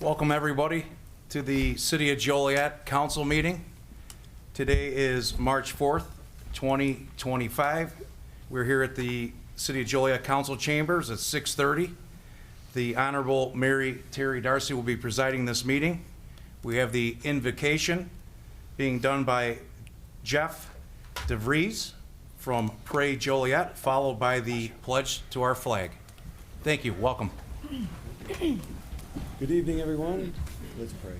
Welcome everybody to the City of Joliet Council meeting. Today is March 4th, 2025. We're here at the City of Joliet Council Chambers at 6:30. The Honorable Mary Terry Darcy will be presiding this meeting. We have the invocation being done by Jeff DeVries from Pray Joliet, followed by the pledge to our flag. Thank you. Welcome. Good evening, everyone. Let's pray.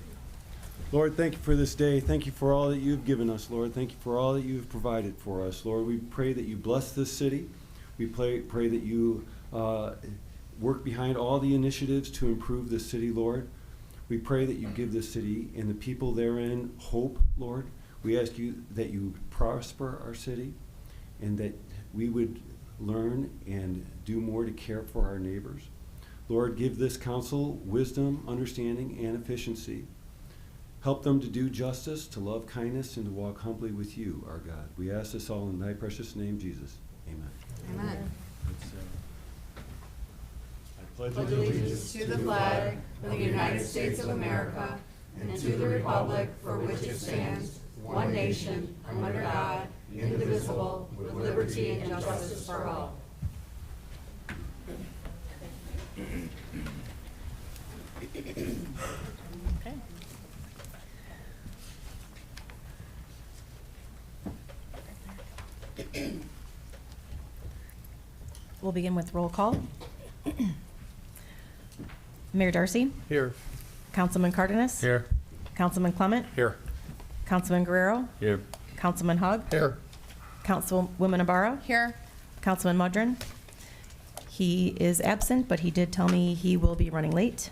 Lord, thank you for this day. Thank you for all that you've given us, Lord. Thank you for all that you've provided for us. Lord, we pray that you bless this city. We pray that you work behind all the initiatives to improve this city, Lord. We pray that you give this city and the people therein hope, Lord. We ask you that you prosper our city and that we would learn and do more to care for our neighbors. Lord, give this council wisdom, understanding, and efficiency. Help them to do justice, to love kindness, and to walk humbly with you, our God. We ask this all in thy precious name, Jesus. Amen. Amen. I Pledge allegiance to the flag of the United States of America and to the republic for which it stands, one nation, under God, indivisible, with liberty and justice for all. Okay. We'll begin with roll call. Mayor Darcy? Here. Councilman Cardenas? Here. Councilman Clement? Here. Councilman Guerrero? Here. Councilman Hogg? Here. Councilwoman Ibarra? Here. Councilman Mudron? He is absent, but he did tell me he will be running late.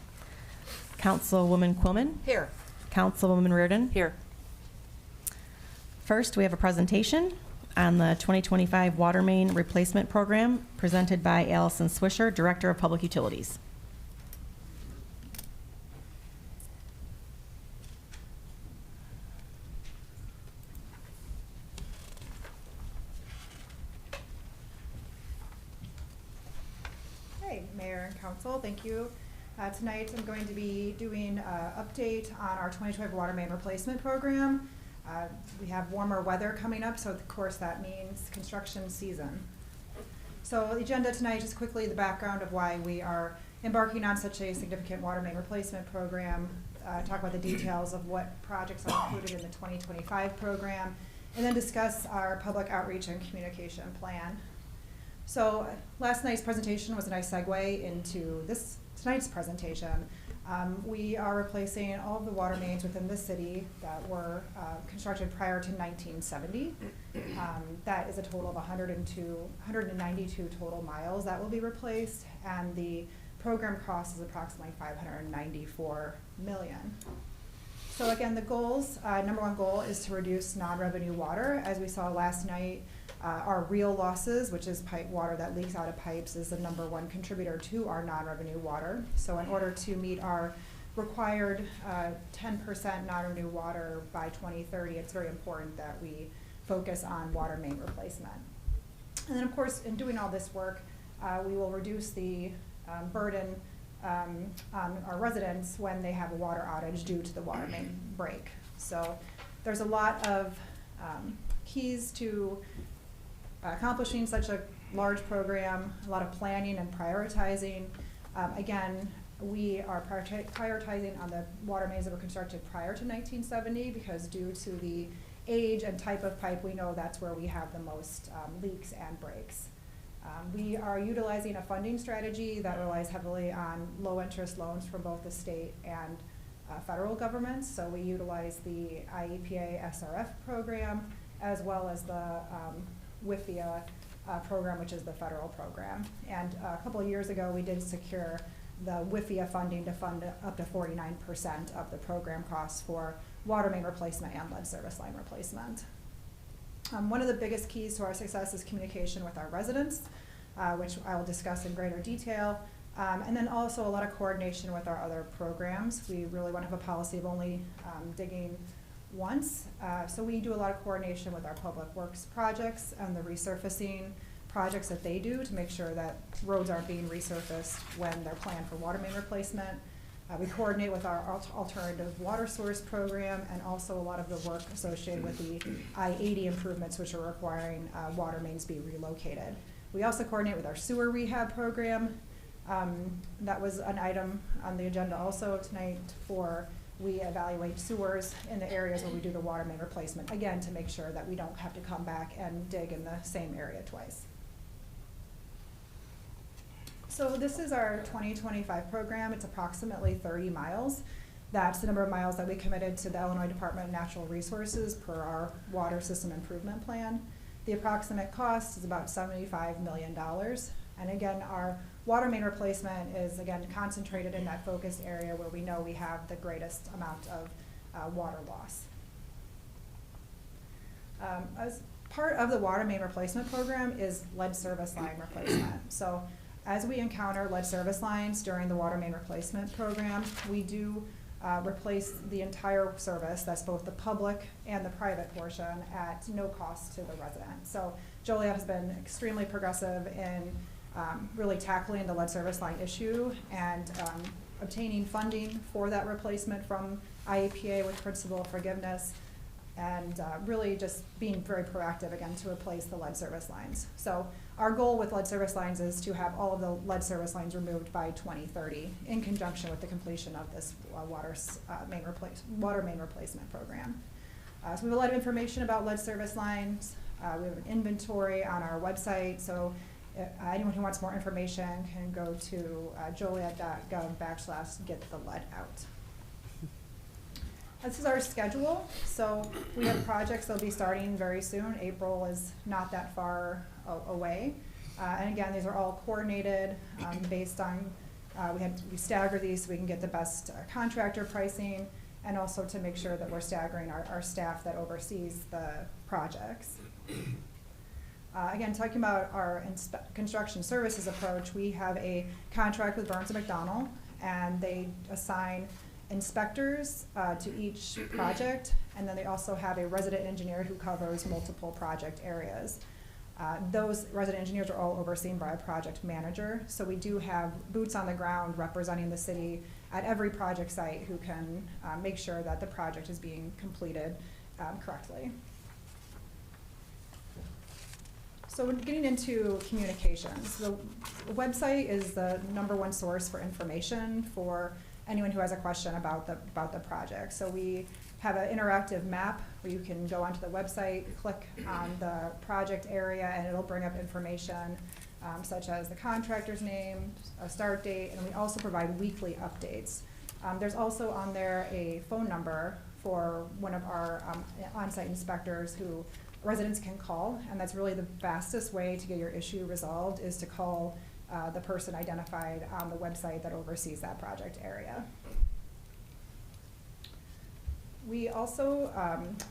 Councilwoman Quillman? Here. Councilwoman Reardon? Here. First, we have a presentation on the 2025 Water Main Replacement Program presented by Allison Swisher, Director of Public Utilities. Hey, Mayor and Council, thank you. Tonight I'm going to be doing an update on our 2012 Water Main Replacement Program. We have warmer weather coming up, so of course that means construction season. So the agenda tonight, just quickly the background of why we are embarking on such a significant water main replacement program, talk about the details of what projects are included in the 2025 program, and then discuss our public outreach and communication plan. So last night's presentation was a nice segue into tonight's presentation. We are replacing all of the water mains within the city that were constructed prior to 1970. That is a total of 192 total miles that will be replaced, and the program cost is approximately $594 million. So again, the goals, number one goal is to reduce non-revenue water. As we saw last night, our real losses, which is pipe water that leaks out of pipes, is the number one contributor to our non-revenue water. So in order to meet our required 10% non-revenue water by 2030, it's very important that we focus on water main replacement. And then of course, in doing all this work, we will reduce the burden on our residents when they have a water outage due to the water main break. So there's a lot of keys to accomplishing such a large program, a lot of planning and prioritizing. Again, we are prioritizing on the water mains that were constructed prior to 1970 because due to the age and type of pipe, we know that's where we have the most leaks and breaks. We are utilizing a funding strategy that relies heavily on low interest loans from both the state and federal governments. So we utilize the IEPA SRF program as well as the WIFIA program, which is the federal program. And a couple of years ago, we did secure the WIFIA funding to fund up to 49% of the program costs for water main replacement and lead service line replacement. One of the biggest keys to our success is communication with our residents, which I will discuss in greater detail. And then also a lot of coordination with our other programs. We really want to have a policy of only digging once. So we do a lot of coordination with our public works projects and the resurfacing projects that they do to make sure that roads aren't being resurfaced when they're planned for water main replacement. We coordinate with our alternative water source program and also a lot of the work associated with the I-80 improvements, which are requiring water mains be relocated. We also coordinate with our sewer rehab program. That was an item on the agenda also tonight for we evaluate sewers in the areas where we do the water main replacement, again, to make sure that we don't have to come back and dig in the same area twice. So this is our 2025 program. It's approximately 30 miles. That's the number of miles that we committed to the Illinois Department of Natural Resources per our water system improvement plan. The approximate cost is about $75 million. And again, our water main replacement is again concentrated in that focused area where we know we have the greatest amount of water loss. As part of the water main replacement program is lead service line replacement. So as we encounter lead service lines during the water main replacement program, we do replace the entire service, that's both the public and the private portion, at no cost to the resident. So Joliet has been extremely progressive in really tackling the lead service line issue and obtaining funding for that replacement from IEPA with principal forgiveness, and really just being very proactive again to replace the lead service lines. So our goal with lead service lines is to have all of the lead service lines removed by 2030 in conjunction with the completion of this water main replacement program. So we have a lot of information about lead service lines. We have an inventory on our website, so anyone who wants more information can go to joliet.gov/get the lead out. This is our schedule. So we have projects that'll be starting very soon. April is not that far away. And again, these are all coordinated based on, we stagger these so we can get the best contractor pricing, and also to make sure that we're staggering our staff that oversees the projects. Again, talking about our construction services approach, we have a contract with Burns & McDonnell, and they assign inspectors to each project, and then they also have a resident engineer who covers multiple project areas. Those resident engineers are all overseen by a project manager, so we do have boots on the ground representing the city at every project site who can make sure that the project is being completed correctly. So we're getting into communications. The website is the #1 source for information for anyone who has a question about the project. So we have an interactive map where you can go onto the website, click on the project area, and it'll bring up information such as the contractor's name, a start date, and we also provide weekly updates. There's also on there a phone number for one of our on-site inspectors who residents can call, and that's really the fastest way to get your issue resolved, is to call the person identified on the website that oversees that project area. We also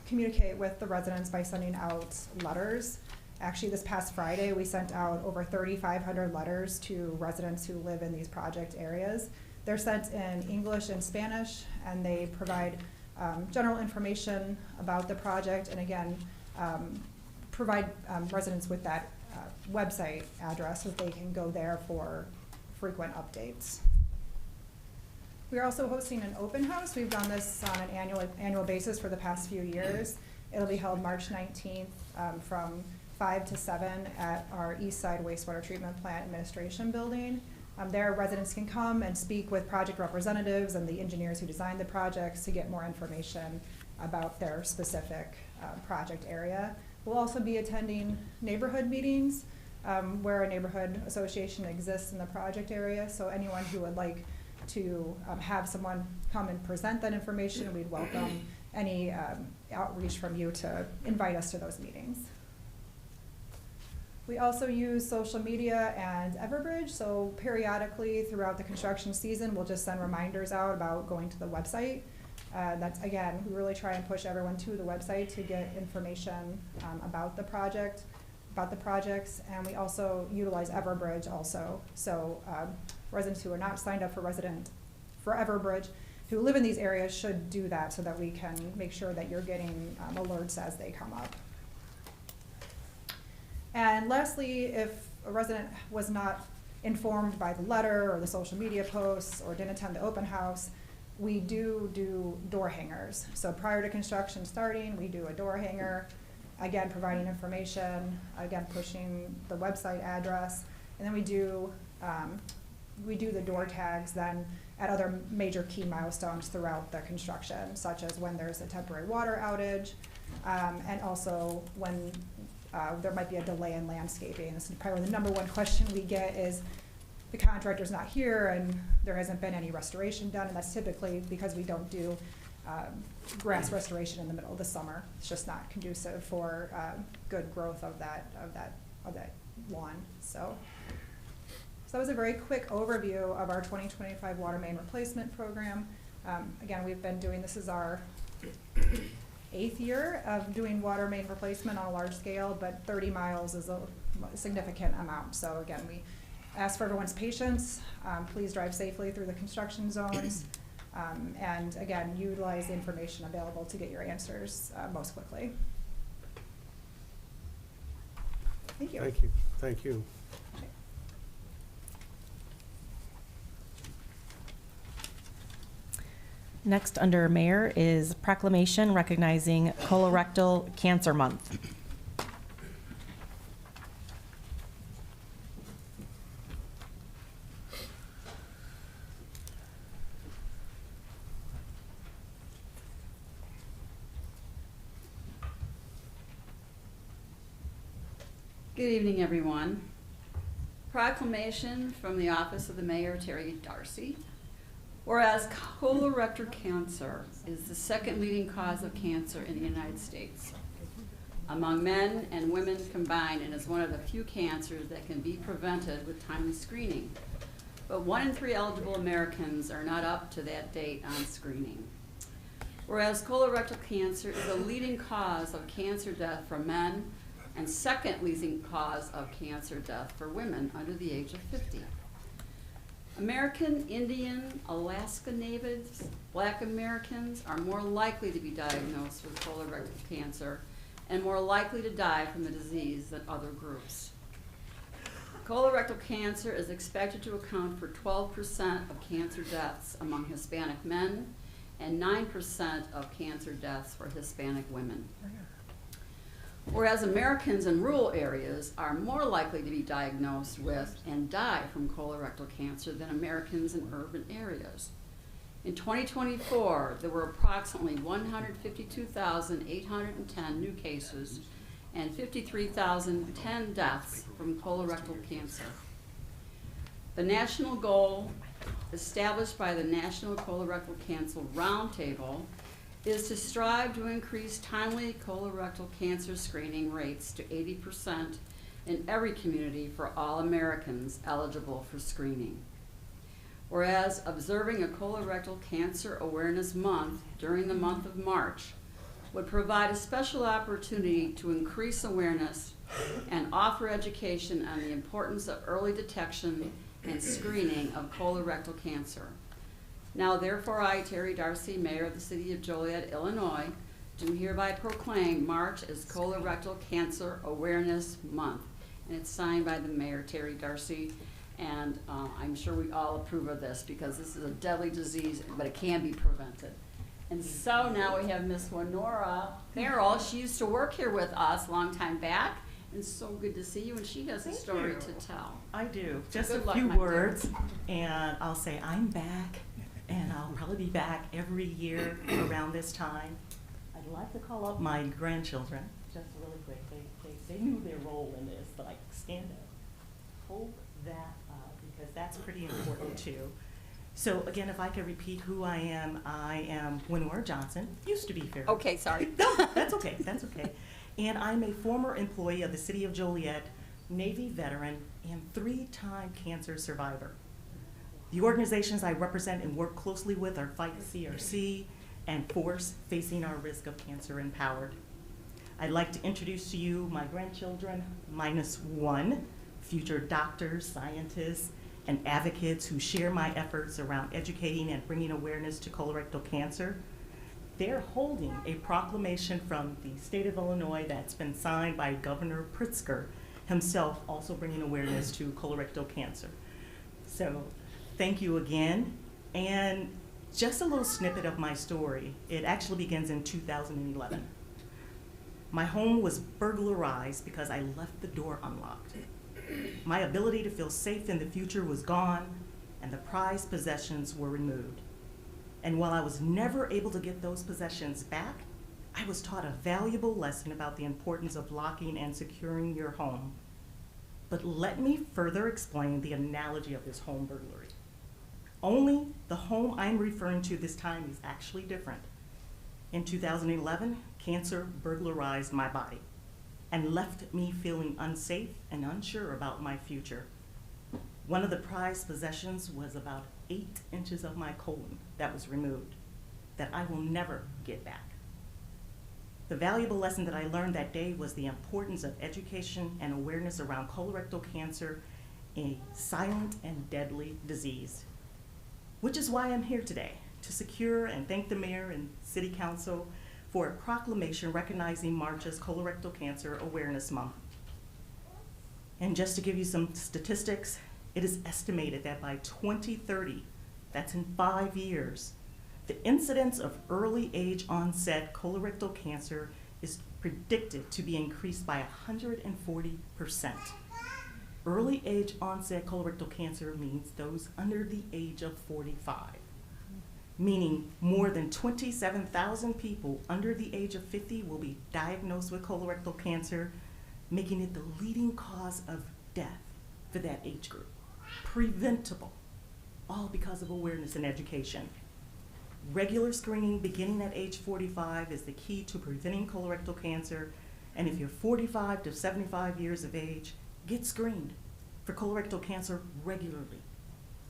communicate with the residents by sending out letters. Actually, this past Friday, we sent out over 3,500 letters to residents who live in these project areas. They're sent in English and Spanish, and they provide general information about the project, and again, provide residents with that website address so that they can go there for frequent updates. We are also hosting an open house. We've done this on an annual basis for the past few years. It'll be held March 19th from 5 to 7 at our East Side Wastewater Treatment Plant Administration Building. There, residents can come and speak with project representatives and the engineers who designed the projects to get more information about their specific project area. We'll also be attending neighborhood meetings where a neighborhood association exists in the project area. So anyone who would like to have someone come and present that information, we'd welcome any outreach from you to invite us to those meetings. We also use social media and Everbridge, so periodically throughout the construction season, we'll just send reminders out about going to the website. That's, again, we really try and push everyone to the website to get information about the project, about the projects, and we also utilize Everbridge also. So residents who are not signed up for Everbridge, who live in these areas, should do that so that we can make sure that you're getting alerts as they come up. And lastly, if a resident was not informed by the letter or the social media posts or didn't attend the open house, we do door hangers. So prior to construction starting, we do a door hanger, again, providing information, again, pushing the website address, and then we do the door tags then at other major key milestones throughout the construction, such as when there's a temporary water outage, and also when there might be a delay in landscaping. This is probably the number one question we get is, the contractor's not here and there hasn't been any restoration done, and that's typically because we don't do grass restoration in the middle of the summer. It's just not conducive for good growth of that lawn. So that was a very quick overview of our 2025 water main replacement program. Again, we've been doing, this is our 8th year of doing water main replacement on a large scale, but 30 miles is a significant amount. So again, we ask for everyone's patience. Please drive safely through the construction zones. And again, utilize the information available to get your answers most quickly. Thank you. Thank you. Thank you. Next, under Mayor, is proclamation recognizing Colorectal Cancer Month. Good evening, everyone. Proclamation from the Office of the Mayor, Terry Darcy. Whereas colorectal cancer is the second leading cause of cancer in the United States among men and women combined, and is one of the few cancers that can be prevented with timely screening. But 1 in 3 eligible Americans are not up to that date on screening. Whereas colorectal cancer is the leading cause of cancer death for men and second leading cause of cancer death for women under the age of 50. American Indian, Alaska Natives, Black Americans are more likely to be diagnosed with colorectal cancer and more likely to die from the disease than other groups. Colorectal cancer is expected to account for 12% of cancer deaths among Hispanic men and 9% of cancer deaths for Hispanic women. Whereas Americans in rural areas are more likely to be diagnosed with and die from colorectal cancer than Americans in urban areas. In 2024, there were approximately 152,810 new cases and 53,010 deaths from colorectal cancer. The national goal established by the National Colorectal Cancer Roundtable is to strive to increase timely colorectal cancer screening rates to 80% in every community for all Americans eligible for screening. Whereas observing a colorectal cancer awareness month during the month of March would provide a special opportunity to increase awareness and offer education on the importance of early detection and screening of colorectal cancer. Now therefore I, Terry Darcy, Mayor of the City of Joliet, Illinois, do hereby proclaim March as Colorectal Cancer Awareness Month. And it's signed by the Mayor, Terry Darcy, and I'm sure we all approve of this because this is a deadly disease, but it can be prevented. And so now we have Miss Winora Farrell. She used to work here with us a long time back, and so good to see you, and she has a story to tell. I do. Just Good a luck, few my dear. words, and I'll say I'm back, and I'll probably be back every year around this time. I'd like to call up my grandchildren, just really quick. They knew their role in this, but like stand up, hold that up, because that's pretty important too. So again, if I could repeat who I am Winora Johnson, used to be Fair. Okay, sorry. No, that's okay, that's okay. And I'm a former employee of the City of Joliet, Navy veteran, and 3-time cancer survivor. The organizations I represent and work closely with are Fight CRC and Force Facing Our Risk of Cancer Empowered. I'd like to introduce to you my grandchildren, -1, future doctors, scientists, and advocates who share my efforts around educating and bringing awareness to colorectal cancer. They're holding a proclamation from the state of Illinois that's been signed by Governor Pritzker himself, also bringing awareness to colorectal cancer. So thank you again. And just a little snippet of my story. It actually begins in 2011. My home was burglarized because I left the door unlocked. My ability to feel safe in the future was gone, and the prized possessions were removed. And while I was never able to get those possessions back, I was taught a valuable lesson about the importance of locking and securing your home. But let me further explain the analogy of this home burglary. Only the home I'm referring to this time is actually different. In 2011, cancer burglarized my body and left me feeling unsafe and unsure about my future. One of the prized possessions was about 8 inches of my colon that was removed, that I will never get back. The valuable lesson that I learned that day was the importance of education and awareness around colorectal cancer, a silent and deadly disease. Which is why I'm here today, to secure and thank the mayor and city council for a proclamation recognizing March as Colorectal Cancer Awareness Month. And just to give you some statistics, it is estimated that by 2030, that's in 5 years, the incidence of early age onset colorectal cancer is predicted to be increased by 140%. Early age onset colorectal cancer means those under the age of 45, meaning more than 27,000 people under the age of 50 will be diagnosed with colorectal cancer, making it the leading cause of death for that age group. Preventable, all because of awareness and education. Regular screening beginning at age 45 is the key to preventing colorectal cancer, and if you're 45 to 75 years of age, get screened for colorectal cancer regularly.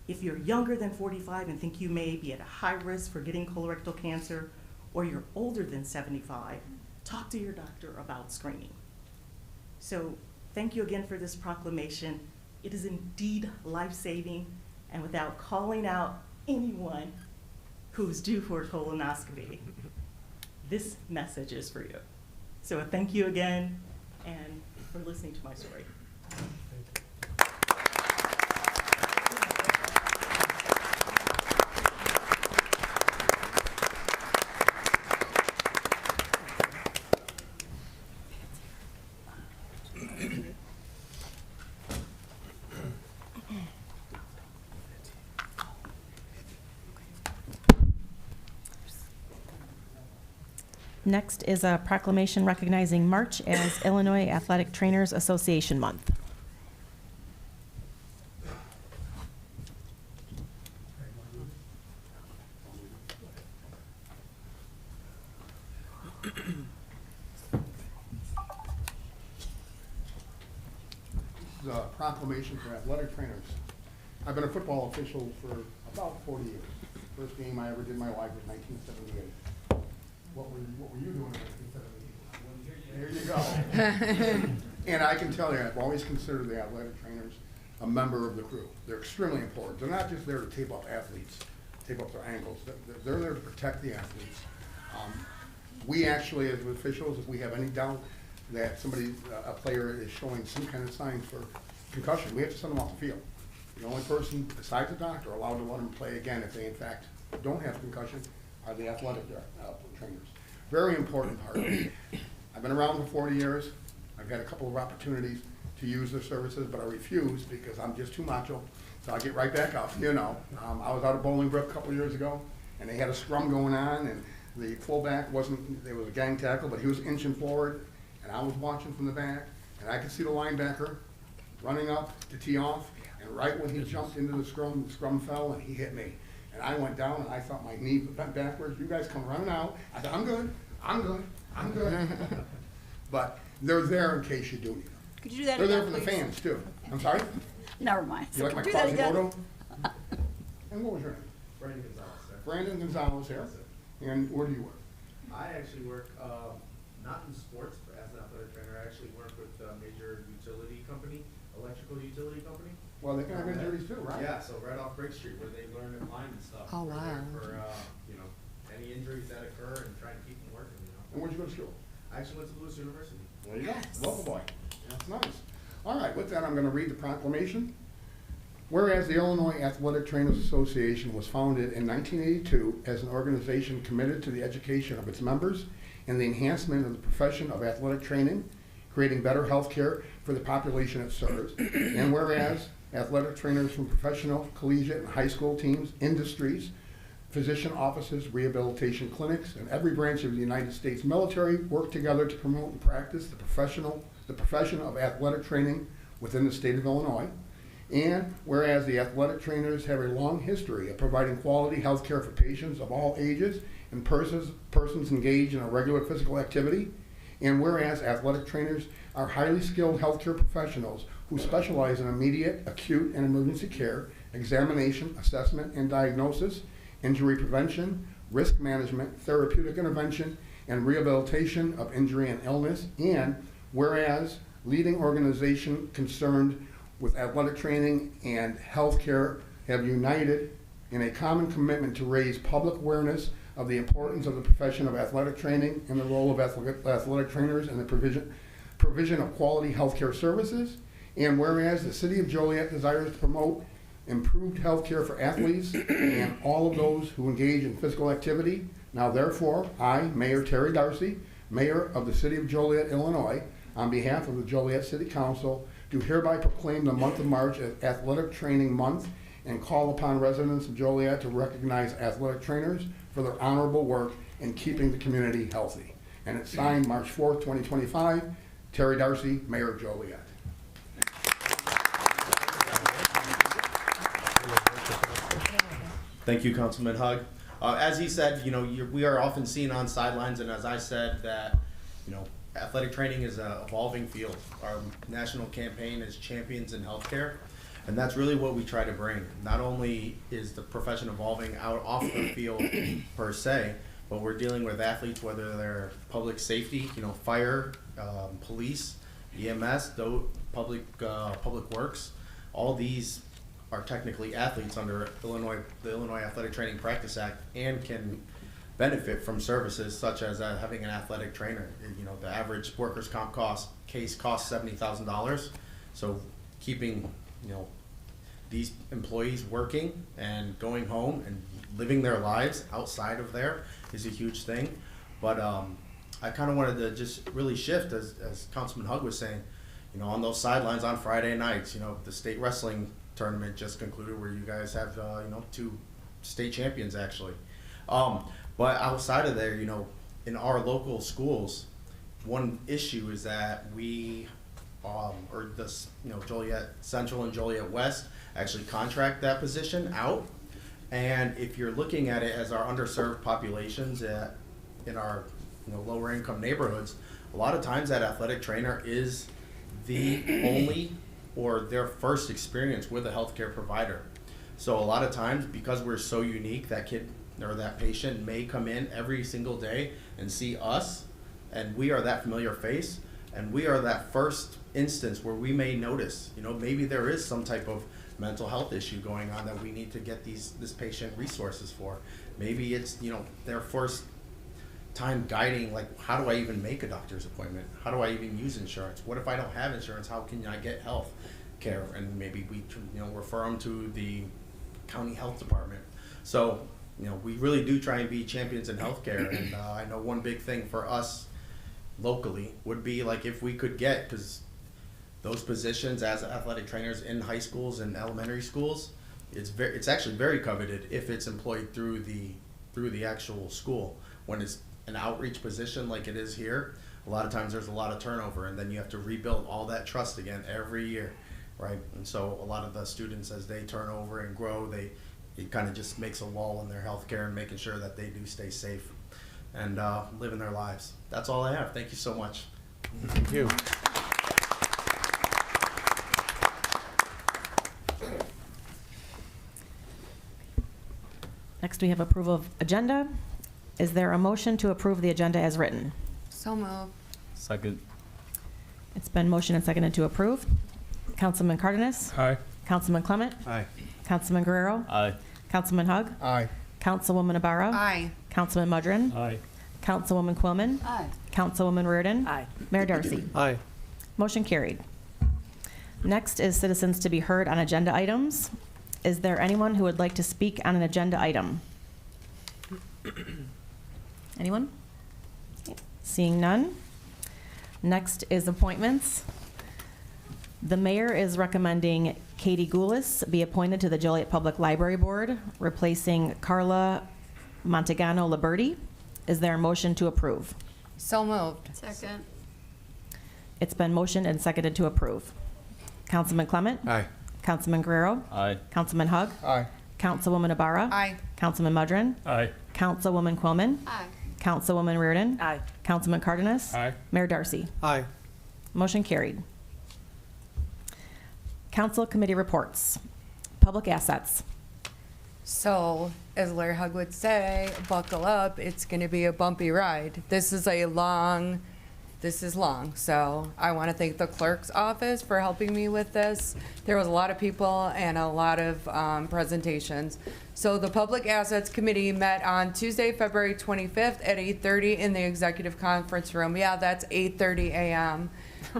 If you're younger than 45 and think you may be at a high risk for getting colorectal cancer, or you're older than 75, talk to your doctor about screening. So thank you again for this proclamation. It is indeed life-saving, and without calling out anyone who's due for a colonoscopy, this message is for you. So thank you again, and for listening to my story. Next is a proclamation recognizing March as Illinois Athletic Trainers Association Month. This is a proclamation for athletic trainers. I've been a football official for about 40 years. First game I ever did in my life was 1978. What were you doing in 1978? There you go. And I can tell you, I've always considered the athletic trainers a member of the crew. They're extremely important. They're not just there to tape up athletes, tape up their ankles. They're there to protect the athletes. We actually, as officials, if we have any doubt that a player is showing some kind of signs for concussion, we have to send them off the field. The only person besides the doctor allowed to let them play again if they in fact don't have concussion are the athletic trainers. Very important part. I've been around for 40 years. I've had a couple of opportunities to use their services, but I refuse because I'm just too macho. So I get right back up, you know. I was out of Bolingbrook a couple of years ago, and they had a scrum going on, and the fullback there was a gang tackle, but he was inching forward, and I was watching from the back, and I could see the linebacker running up to tee off, and right when he jumped into the scrum fell, and he hit me. And I went down, and I thought my knee bent backwards. You guys come running out. I said, I'm good. But they're there in case you do need them. Could you do that They're there again, for the please? fans, too. I'm sorry? Never mind. You like my Do that again. Quasimodo? And what was your name? Brandon Gonzalez, sir. Brandon Gonzalez here. And where do you work? I actually work, not in sports, but as an athletic trainer, I actually work with a major utility company, electrical utility company. Well, they can have injuries too, right? Yeah, so right off Brick Street where they learn to climb and stuff. Oh, We're there wow. For, any injuries that occur and trying to keep them working, And where'd you go to school? I actually went to Lewis University. There you go. Local boy. That's nice. All right, with that, I'm going to read the proclamation. Whereas the Illinois Athletic Trainers Association was founded in 1982 as an organization committed to the education of its members and the enhancement of the profession of athletic training, creating better health care for the population it serves. And whereas athletic trainers from professional, collegiate, and high school teams, industries, physician offices, rehabilitation clinics, and every branch of the United States military work together to promote and practice the profession of athletic training within the state of Illinois. And whereas the athletic trainers have a long history of providing quality health care for patients of all ages and persons engaged in a regular physical activity. And whereas athletic trainers are highly skilled healthcare professionals who specialize in immediate, acute, and emergency care, examination, assessment, and diagnosis, injury prevention, risk management, therapeutic intervention, and rehabilitation of injury and illness. And whereas leading organizations concerned with athletic training and healthcare have united in a common commitment to raise public awareness of the importance of the profession of athletic training and the role of athletic trainers in the provision of quality healthcare services. And whereas the City of Joliet desires to promote improved healthcare for athletes and all of those who engage in physical activity, now therefore, I, Mayor Terry Darcy, Mayor of the City of Joliet, Illinois, on behalf of the Joliet City Council, do hereby proclaim the month of March as Athletic Training Month and call upon residents of Joliet to recognize athletic trainers for their honorable work in keeping the community healthy. And it's signed March 4th, 2025, Terry Darcy, Mayor of Joliet. Thank you, Councilman Hug. As he said, we are often seen on sidelines, and as I said, that, athletic training is an evolving field. Our national campaign is Champions in Healthcare, and that's really what we try to bring. Not only is the profession evolving out off the field per se, but we're dealing with athletes, whether they're public safety, fire, police, EMS, public works. All these are technically athletes under the Illinois Athletic Training Practice Act and can benefit from services such as having an athletic trainer. The average workers' comp case costs $70,000. So keeping, these employees working and going home and living their lives outside of there is a huge thing. But I kind of wanted to just really shift, as Councilman Hug was saying, on those sidelines on Friday nights, the state wrestling tournament just concluded where you guys have, 2 state champions actually. But outside of there, in our local schools, one issue is that we, Joliet Central and Joliet West actually contract that position out. And if you're looking at it as our underserved populations in our lower income neighborhoods, a lot of times that athletic trainer is the only or their first experience with a healthcare provider. So a lot of times, because we're so unique, that kid or that patient may come in every single day and see us, and we are that familiar face, and we are that first instance where we may notice, maybe there is some type of mental health issue going on that we need to get this patient resources for. Maybe it's, their first time guiding, like, how do I even make a doctor's appointment? How do I even use insurance? What if I don't have insurance? How can I get health care? And maybe we, refer them to the county health department. So, we really do try and be champions in healthcare. And I know one big thing for us locally would be, like, if we could get, because those positions as athletic trainers in high schools and elementary schools, it's actually very coveted if it's employed through the actual school. When it's an outreach position like it is here, a lot of times there's a lot of turnover, and then you have to rebuild all that trust again every year, right? And so a lot of the students, as they turn over and grow, it kind of just makes a lull in their healthcare and making sure that they do stay safe and living their lives. That's all I have. Thank you so much. Thank you. Next, we have approval of agenda. Is there a motion to approve the agenda as written? So moved. Second. It's been motioned and seconded to approve. Councilman Cardenas? Aye. Councilman Clement? Aye. Councilman Guerrero? Aye. Councilman Hug? Aye. Councilwoman Ibarra? Aye. Councilman Mudrin? Aye. Councilwoman Quillman? Aye. Councilwoman Reardon? Aye. Mayor Darcy? Aye. Motion carried. Next is citizens to be heard on agenda items. Is there anyone who would like to speak on an agenda item? Anyone? Seeing none. Next is appointments. The mayor is recommending Katie Goulis be appointed to the Joliet Public Library Board, replacing Carla Montegano Liberti. Is there a motion to approve? So moved. Second. It's been motioned and seconded to approve. Councilman Clement? Aye. Councilman Guerrero? Aye. Councilman Hug? Aye. Councilwoman Ibarra? Aye. Councilman Mudrin? Aye. Councilwoman Quillman? Aye. Councilwoman Reardon? Aye. Councilman Cardenas? Aye. Mayor Darcy? Aye. Motion carried. Council committee reports. Public assets. So, as Larry Hug would say, buckle up, it's gonna be a bumpy ride. This is long, so I wanna thank the clerk's office for helping me with this. There was a lot of people and a lot of presentations. So the Public Assets Committee met on Tuesday, February 25th at 8:30 in the Executive Conference Room. Yeah, that's 8:30 a.m.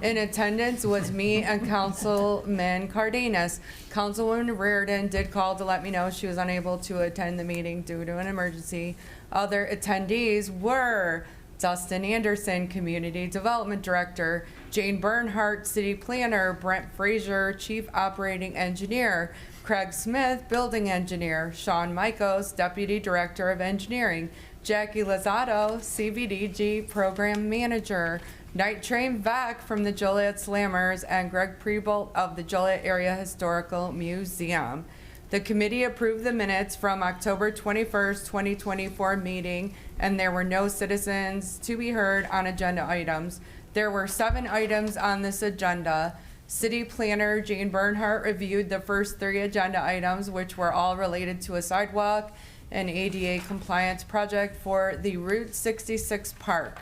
In attendance was me and Councilman Cardenas. Councilwoman Reardon did call to let me know she was unable to attend the meeting due to an emergency. Other attendees were Dustin Anderson, Community Development Director, Jane Bernhardt, City Planner, Brent Frazier, Chief Operating Engineer, Craig Smith, Building Engineer, Sean Mikos, Deputy Director of Engineering, Jackie Lozado, CBDG Program Manager, Night Train Vac from the Joliet Slammers, and Greg Prebolt of the Joliet Area Historical Museum. The committee approved the minutes from October 21st, 2024 meeting, and there were no citizens to be heard on agenda items. There were 7 items on this agenda. City Planner Jane Bernhardt reviewed the first 3 agenda items, which were all related to a sidewalk and ADA compliance project for the Route 66 Park.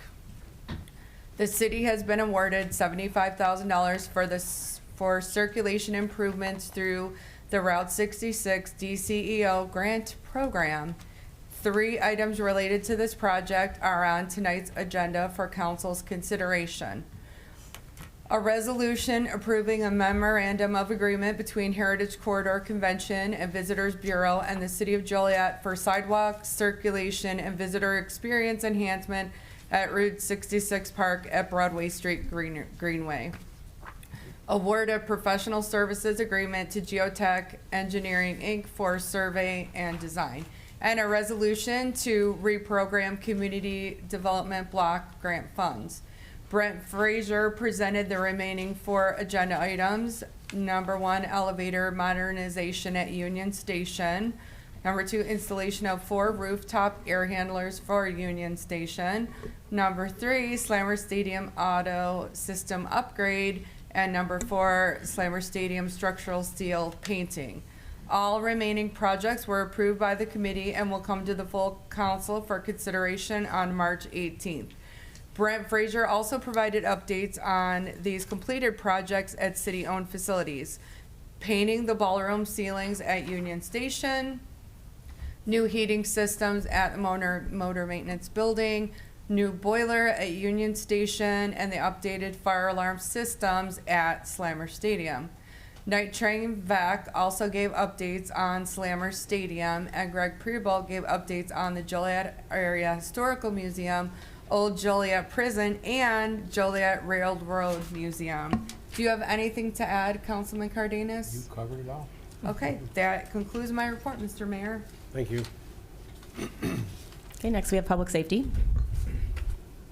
The city has been awarded $75,000 for circulation improvements through the Route 66 DCEO grant program. 3 items related to this project are on tonight's agenda for council's consideration. A resolution approving a memorandum of agreement between Heritage Corridor Convention and Visitors Bureau and the City of Joliet for sidewalk circulation and visitor experience enhancement at Route 66 Park at Broadway Street Greenway. Award a professional services agreement to Geotech Engineering, Inc. for survey and design. And a resolution to reprogram community development block grant funds. Brent Frazier presented the remaining 4 agenda items. Number 1, elevator modernization at Union Station. Number 2, installation of 4 rooftop air handlers for Union Station. Number 3, Slammer Stadium auto system upgrade. And number 4, Slammer Stadium structural steel painting. All remaining projects were approved by the committee and will come to the full council for consideration on March 18th. Brent Frazier also provided updates on these completed projects at city-owned facilities. Painting the ballroom ceilings at Union Station, new heating systems at the motor maintenance building, new boiler at Union Station, and the updated fire alarm systems at Slammer Stadium. Night Train Vac also gave updates on Slammer Stadium, and Greg Prebolt gave updates on the Joliet Area Historical Museum, Old Joliet Prison, and Joliet Railroad Museum. Do you have anything to add, Councilman Cardenas? You covered it all. Okay, that concludes my report, Mr. Mayor. Thank you. Okay, next we have public safety.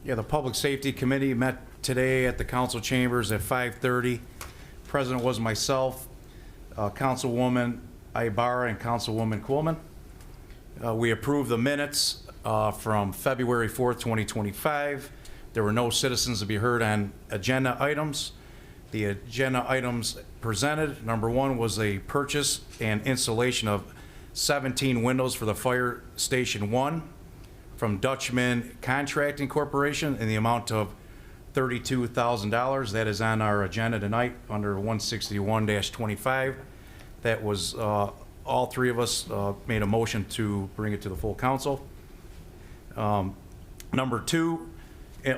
Yeah, the Public Safety Committee met today at the council chambers at 5:30. President was myself, Councilwoman Ibarra, and Councilwoman Quillman. We approved the minutes from February 4th, 2025. There were no citizens to be heard on agenda items. The agenda items presented, number 1 was a purchase and installation of 17 windows for the Fire Station 1 from Dutchman Contracting Corporation in the amount of $32,000. That is on our agenda tonight under 161-25. That was, all 3 of us made a motion to bring it to the full council. Number 2,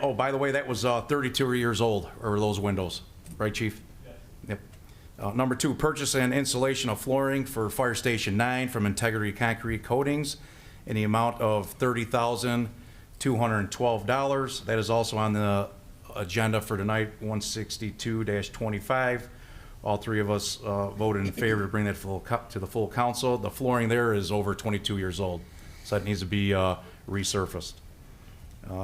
oh, by the way, that was 32 years old, or those windows, right, Chief? Yes. Yep. Number 2, purchase and installation of flooring for Fire Station 9 from Integrity Concrete Coatings in the amount of $30,212. That is also on the agenda for tonight, 162-25. All three of us voted in favor to bring that to the full council. The flooring there is over 22 years old, so that needs to be resurfaced.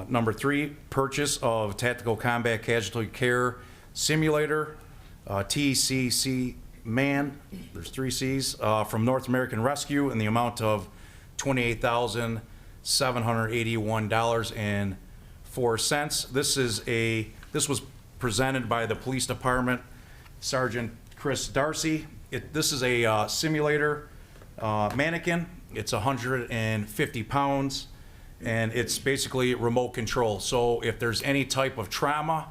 Number 3, purchase of Tactical Combat Casualty Care Simulator, TCC MAN, there's 3 C's, from North American Rescue in the amount of $28,781.04. This was presented by the Police Department, Sergeant Chris Darcy. This is a simulator mannequin. It's 150 pounds, and it's basically remote control. So if there's any type of trauma,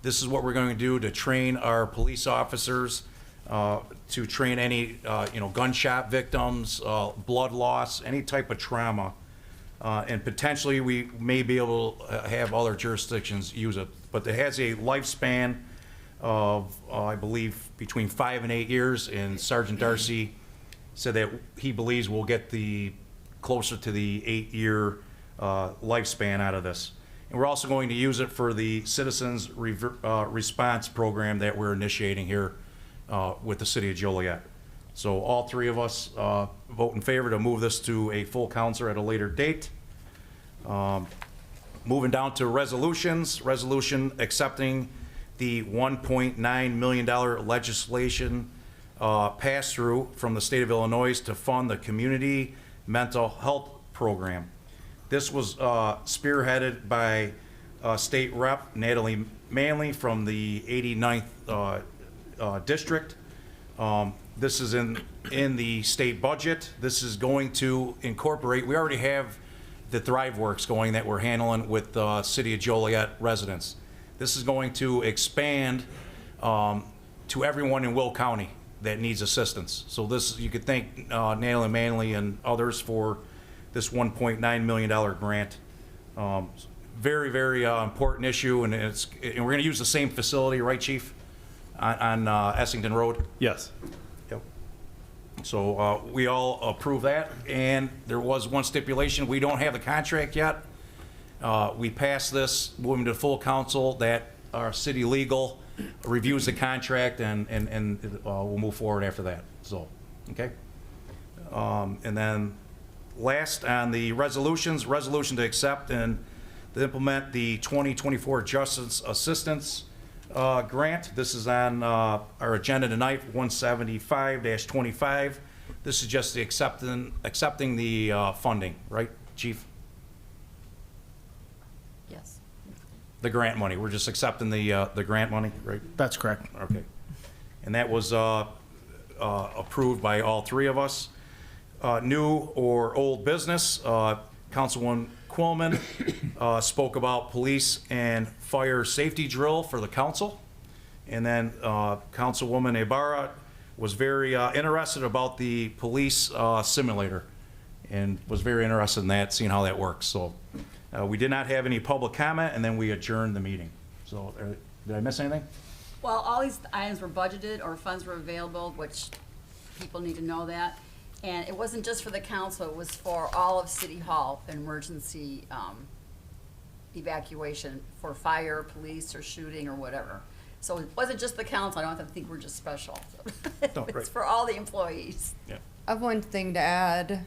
this is what we're going to do to train our police officers, to train any gunshot victims, blood loss, any type of trauma. And potentially we may be able to have other jurisdictions use it. But it has a lifespan of, I believe, between 5 and 8 years, and Sergeant Darcy said that he believes we'll get closer to the 8-year lifespan out of this. And we're also going to use it for the Citizens Response Program that we're initiating here with the City of Joliet. So all 3 of us vote in favor to move this to a full council at a later date. Moving down to resolutions. Resolution accepting the $1.9 million legislation pass-through from the state of Illinois to fund the Community Mental Health Program. This was spearheaded by State Rep Natalie Manley from the 89th District. This is in the state budget. This is going to incorporate, we already have the Thrive Works going that we're handling with City of Joliet residents. This is going to expand to everyone in Will County that needs assistance. So this, you could thank Natalie Manley and others for this $1.9 million grant. Very, very important issue, and we're going to use the same facility, right, Chief, on Essington Road? Yes. Yep. So we all approve that, and there was one stipulation. We don't have the contract yet. We passed this, moving to full council, that our city legal reviews the contract, and we'll move forward after that. So, okay. And then last on the resolutions, resolution to accept and to implement the 2024 Justice Assistance Grant. This is on our agenda tonight, 175-25. This is just the accepting the funding, right, Chief? Yes. The grant money. We're just accepting the grant money, right? That's correct. Okay. And that was approved by all 3 of us. New or old business, Councilwoman Quillman spoke about police and fire safety drill for the council. And then Councilwoman Ibarra was very interested about the police simulator, and was very interested in that, seeing how that works. So we did not have any public comment, and then we adjourned the meeting. So did I miss anything? Well, all these items were budgeted or funds were available, which people need to know that. And it wasn't just for the council, it was for all of City Hall, an emergency evacuation for fire, police, or shooting, or whatever. So it wasn't just the council, I don't have to think we're just special. No, right. It's for all the employees. Yeah. I have one thing to add.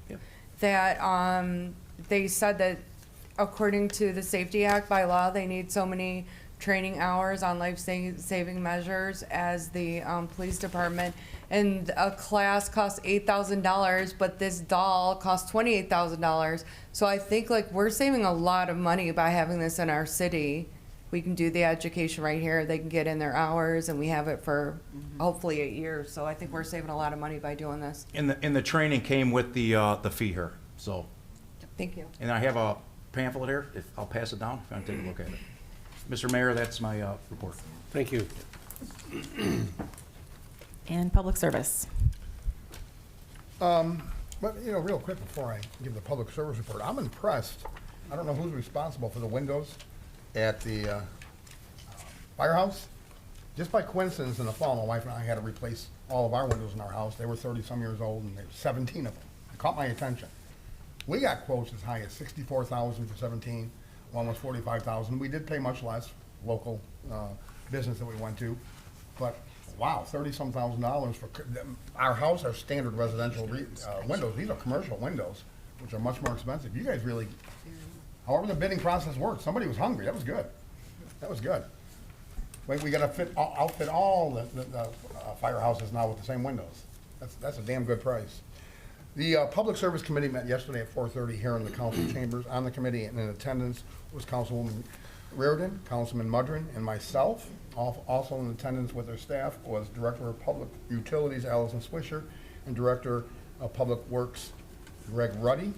Yep. That they said that according to the Safety Act by law, they need so many training hours on life-saving measures as the police department. And a class costs $8,000, but this doll costs $28,000. So I think like we're saving a lot of money by having this in our city. We can do the education right here. They can get in their hours, and we have it for hopefully 8 years. So I think we're saving a lot of money by doing this. And the training came with the fee here. So, Thank you. and I have a pamphlet here. I'll pass it down if you want to take a look at it. Mr. Mayor, that's my report. Thank you. And public service. But, real quick before I give the public service report, I'm impressed. I don't know who's responsible for the windows at the firehouse, Just by coincidence, in the fall, my wife and I had to replace all of our windows in our house. They were 30-some years old, and there were 17 of them. It caught my attention. We got quotes as high as $64,000 for 17, one was $45,000. We did pay much less, local business that we went to, but wow, 30-some thousand dollars for our house, our standard residential windows. These are commercial windows, which are much more expensive. You guys really, however the bidding process worked, somebody was hungry. That was good. That was good. We got to outfit all the firehouses now with the same windows. That's a damn good price. The Public Service Committee met yesterday at 4:30 here in the council chambers. On the committee and in attendance was Councilwoman Reardon, Councilman Mudrin, and myself. Also in attendance with their staff was Director of Public Utilities Allison Swisher and Director of Public Works Greg Ruddy.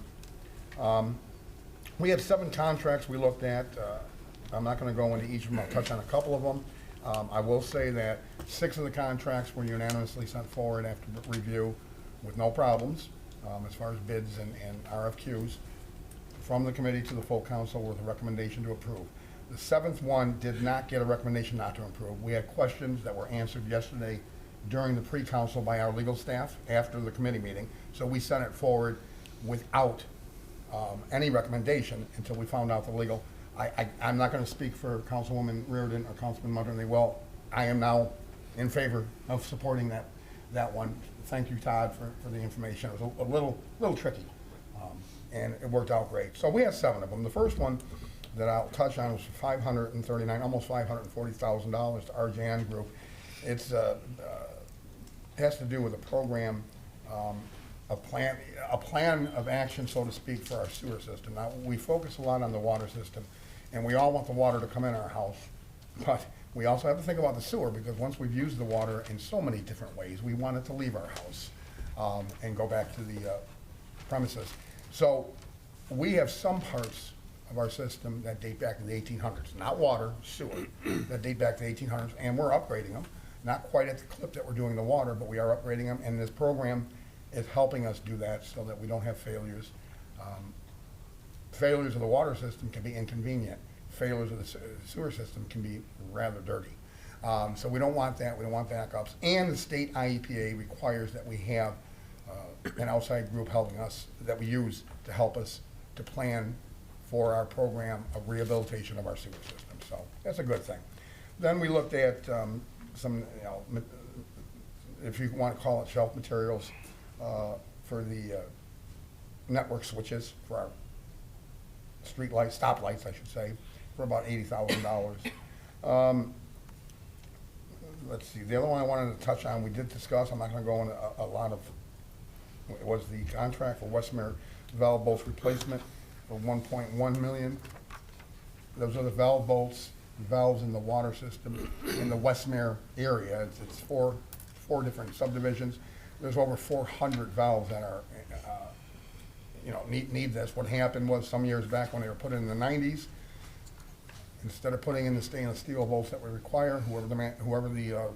We have 7 contracts we looked at. I'm not going to go into each of them. I'll touch on a couple of them. I will say that 6 of the contracts were unanimously sent forward after review with no problems as far as bids and RFQs from the committee to the full council with a recommendation to approve. The 7th one did not get a recommendation not to approve. We had questions that were answered yesterday during the pre-council by our legal staff after the committee meeting, so we sent it forward without any recommendation until we found out the legal. I'm not going to speak for Councilwoman Reardon or Councilman Mudrin. Well, I am now in favor of supporting that one. Thank you, Todd, for the information. It was a little tricky, and it worked out great. So we have 7 of them. The first one that I'll touch on was $539, almost $540,000 to RJN Group. It's has to do with a program, a plan of action, so to speak, for our sewer system. Now, we focus a lot on the water system, and we all want the water to come in our house, but we also have to think about the sewer, because once we've used the water in so many different ways, we want it to leave our house and go back to the premises. So we have some parts of our system that date back to the 1800s, not water, sewer, that date back to the 1800s, and we're upgrading them. Not quite at the clip that we're doing the water, but we are upgrading them, and this program is helping us do that so that we don't have failures. Failures of the water system can be inconvenient. Failures of the sewer system can be rather dirty. So we don't want that. We don't want backups. And the state IEPA requires that we have an outside group helping us, that we use to help us to plan for our program of rehabilitation of our sewer system. So that's a good thing. Then we looked at some, if you want to call it shelf materials, for the network switches for our street lights, stoplights, I should say, for about $80,000. Let's see, the other one I wanted to touch on, we did discuss, I'm not going to go into a lot of, it was the contract for Westmere valve bolts replacement for $1.1 million. Those are the valve bolts, valves in the water system in the Westmere area. It's four different subdivisions. There's over 400 valves that are, need this. What happened was some years back when they were put in the 90s, instead of putting in the stainless steel bolts that we require, whoever the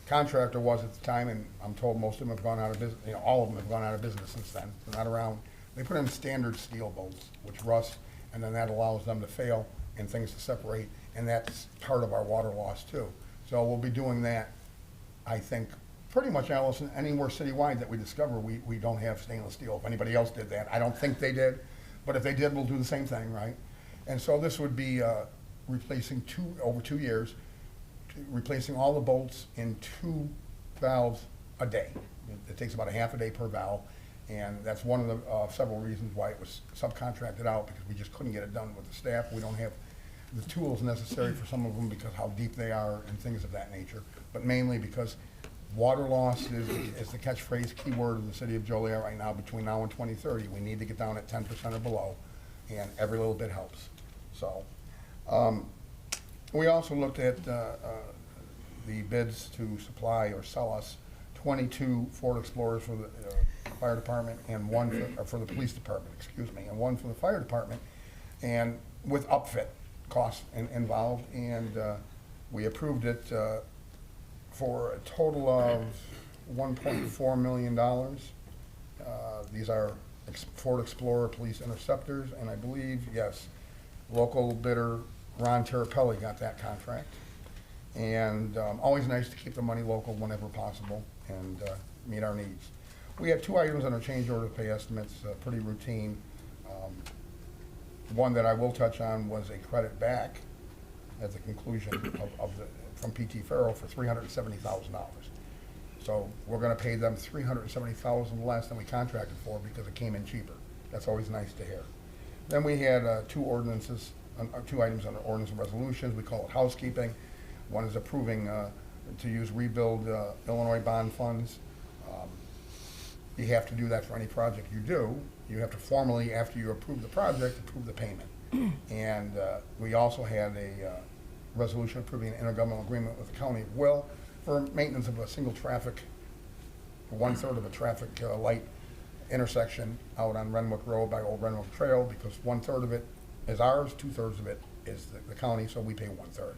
contractor was at the time, and I'm told most of them have gone out of business, all of them have gone out of business since then. They're not around. They put in standard steel bolts, which rust, and then that allows them to fail and things to separate, and that's part of our water loss too. So we'll be doing that, I think, pretty much, Allison, anywhere citywide that we discover we don't have stainless steel. If anybody else did that, I don't think they did, but if they did, we'll do the same thing, right? And so this would be replacing over 2 years, replacing all the bolts in 2 valves a day. It takes about a half a day per valve, and that's one of the several reasons why it was subcontracted out, because we just couldn't get it done with the staff. We don't have the tools necessary for some of them because how deep they are and things of that nature, but mainly because water loss is the catchphrase keyword of the city of Joliet right now. Between now and 2030, we need to get down at 10% or below, and every little bit helps. So we also looked at the bids to supply or sell us 22 Ford Explorers for the fire department and one for the police department, excuse me, and one for the fire department, and with upfit costs involved, and we approved it for a total of $1.4 million. These are Ford Explorer Police Interceptors, and I believe, yes, local bidder Ron Terrapelli got that contract. And always nice to keep the money local whenever possible and meet our needs. We had 2 items on our change order pay estimates, pretty routine. One that I will touch on was a credit back at the conclusion from PT Farrell for $370,000. So we're gonna pay them $370,000 less than we contracted for because it came in cheaper. That's always nice to hear. Then we had 2 ordinances, 2 items under ordinance and resolutions. We call it housekeeping. One is approving to use Rebuild Illinois bond funds. You have to do that for any project you do. You have to formally, after you approve the project, approve the payment. And we also had a resolution approving an intergovernmental agreement with the County of Will for maintenance of a single traffic, 1/3 of a traffic light intersection out on Renwick Road by Old Renwick Trail, because 1/3 of it is ours, 2/3 of it is the county, so we pay 1/3.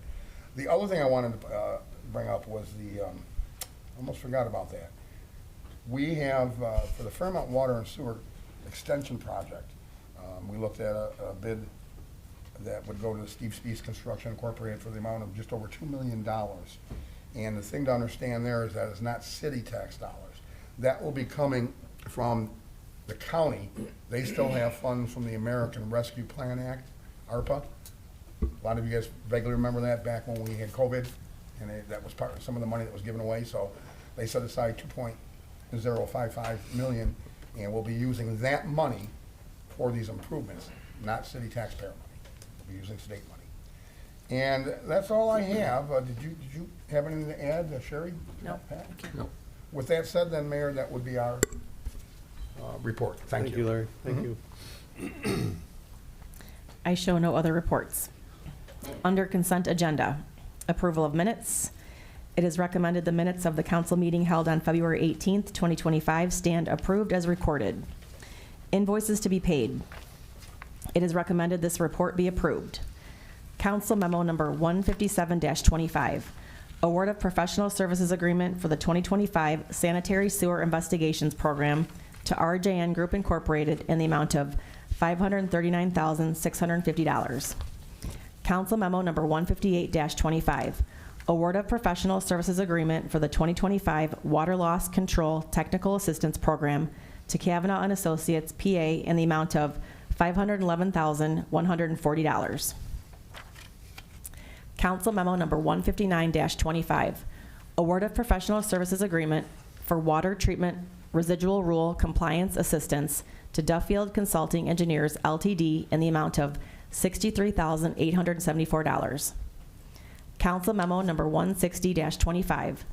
The other thing I wanted to bring up was almost forgot about that. We have, for the Fairmont Water and Sewer Extension Project, we looked at a bid that would go to Steve Spees Construction Incorporated for the amount of just over $2 million. And the thing to understand there is that it's not city tax dollars. That will be coming from the county. They still have funds from the American Rescue Plan Act, ARPA. A lot of you guys vaguely remember that back when we had COVID, and that was part of some of the money that was given away. So they set aside $2.055 million, and we'll be using that money for these improvements, not city taxpayer money. We'll be using state money. And that's all I have. Did you have anything to add, Sherry? No. Pat? No. With that said, then, Mayor, that would be our report. Thank you. Thank you, Larry. Thank you. I show no other reports. Under consent agenda, approval of minutes. It is recommended the minutes of the council meeting held on February 18th, 2025 stand approved as recorded. Invoices to be paid. It is recommended this report be approved. Council memo number 157-25, award of professional services agreement for the 2025 sanitary sewer investigations program to RJN Group Incorporated in the amount of $539,650. Council memo number 158-25, award of professional services agreement for the 2025 water loss control technical assistance program to Kavanaugh and Associates, PA, in the amount of $511,140. Council memo number 159-25, award of professional services agreement for water treatment residual rule compliance assistance to Duffield Consulting Engineers, LTD, in the amount of $63,874. Council memo number 160-25,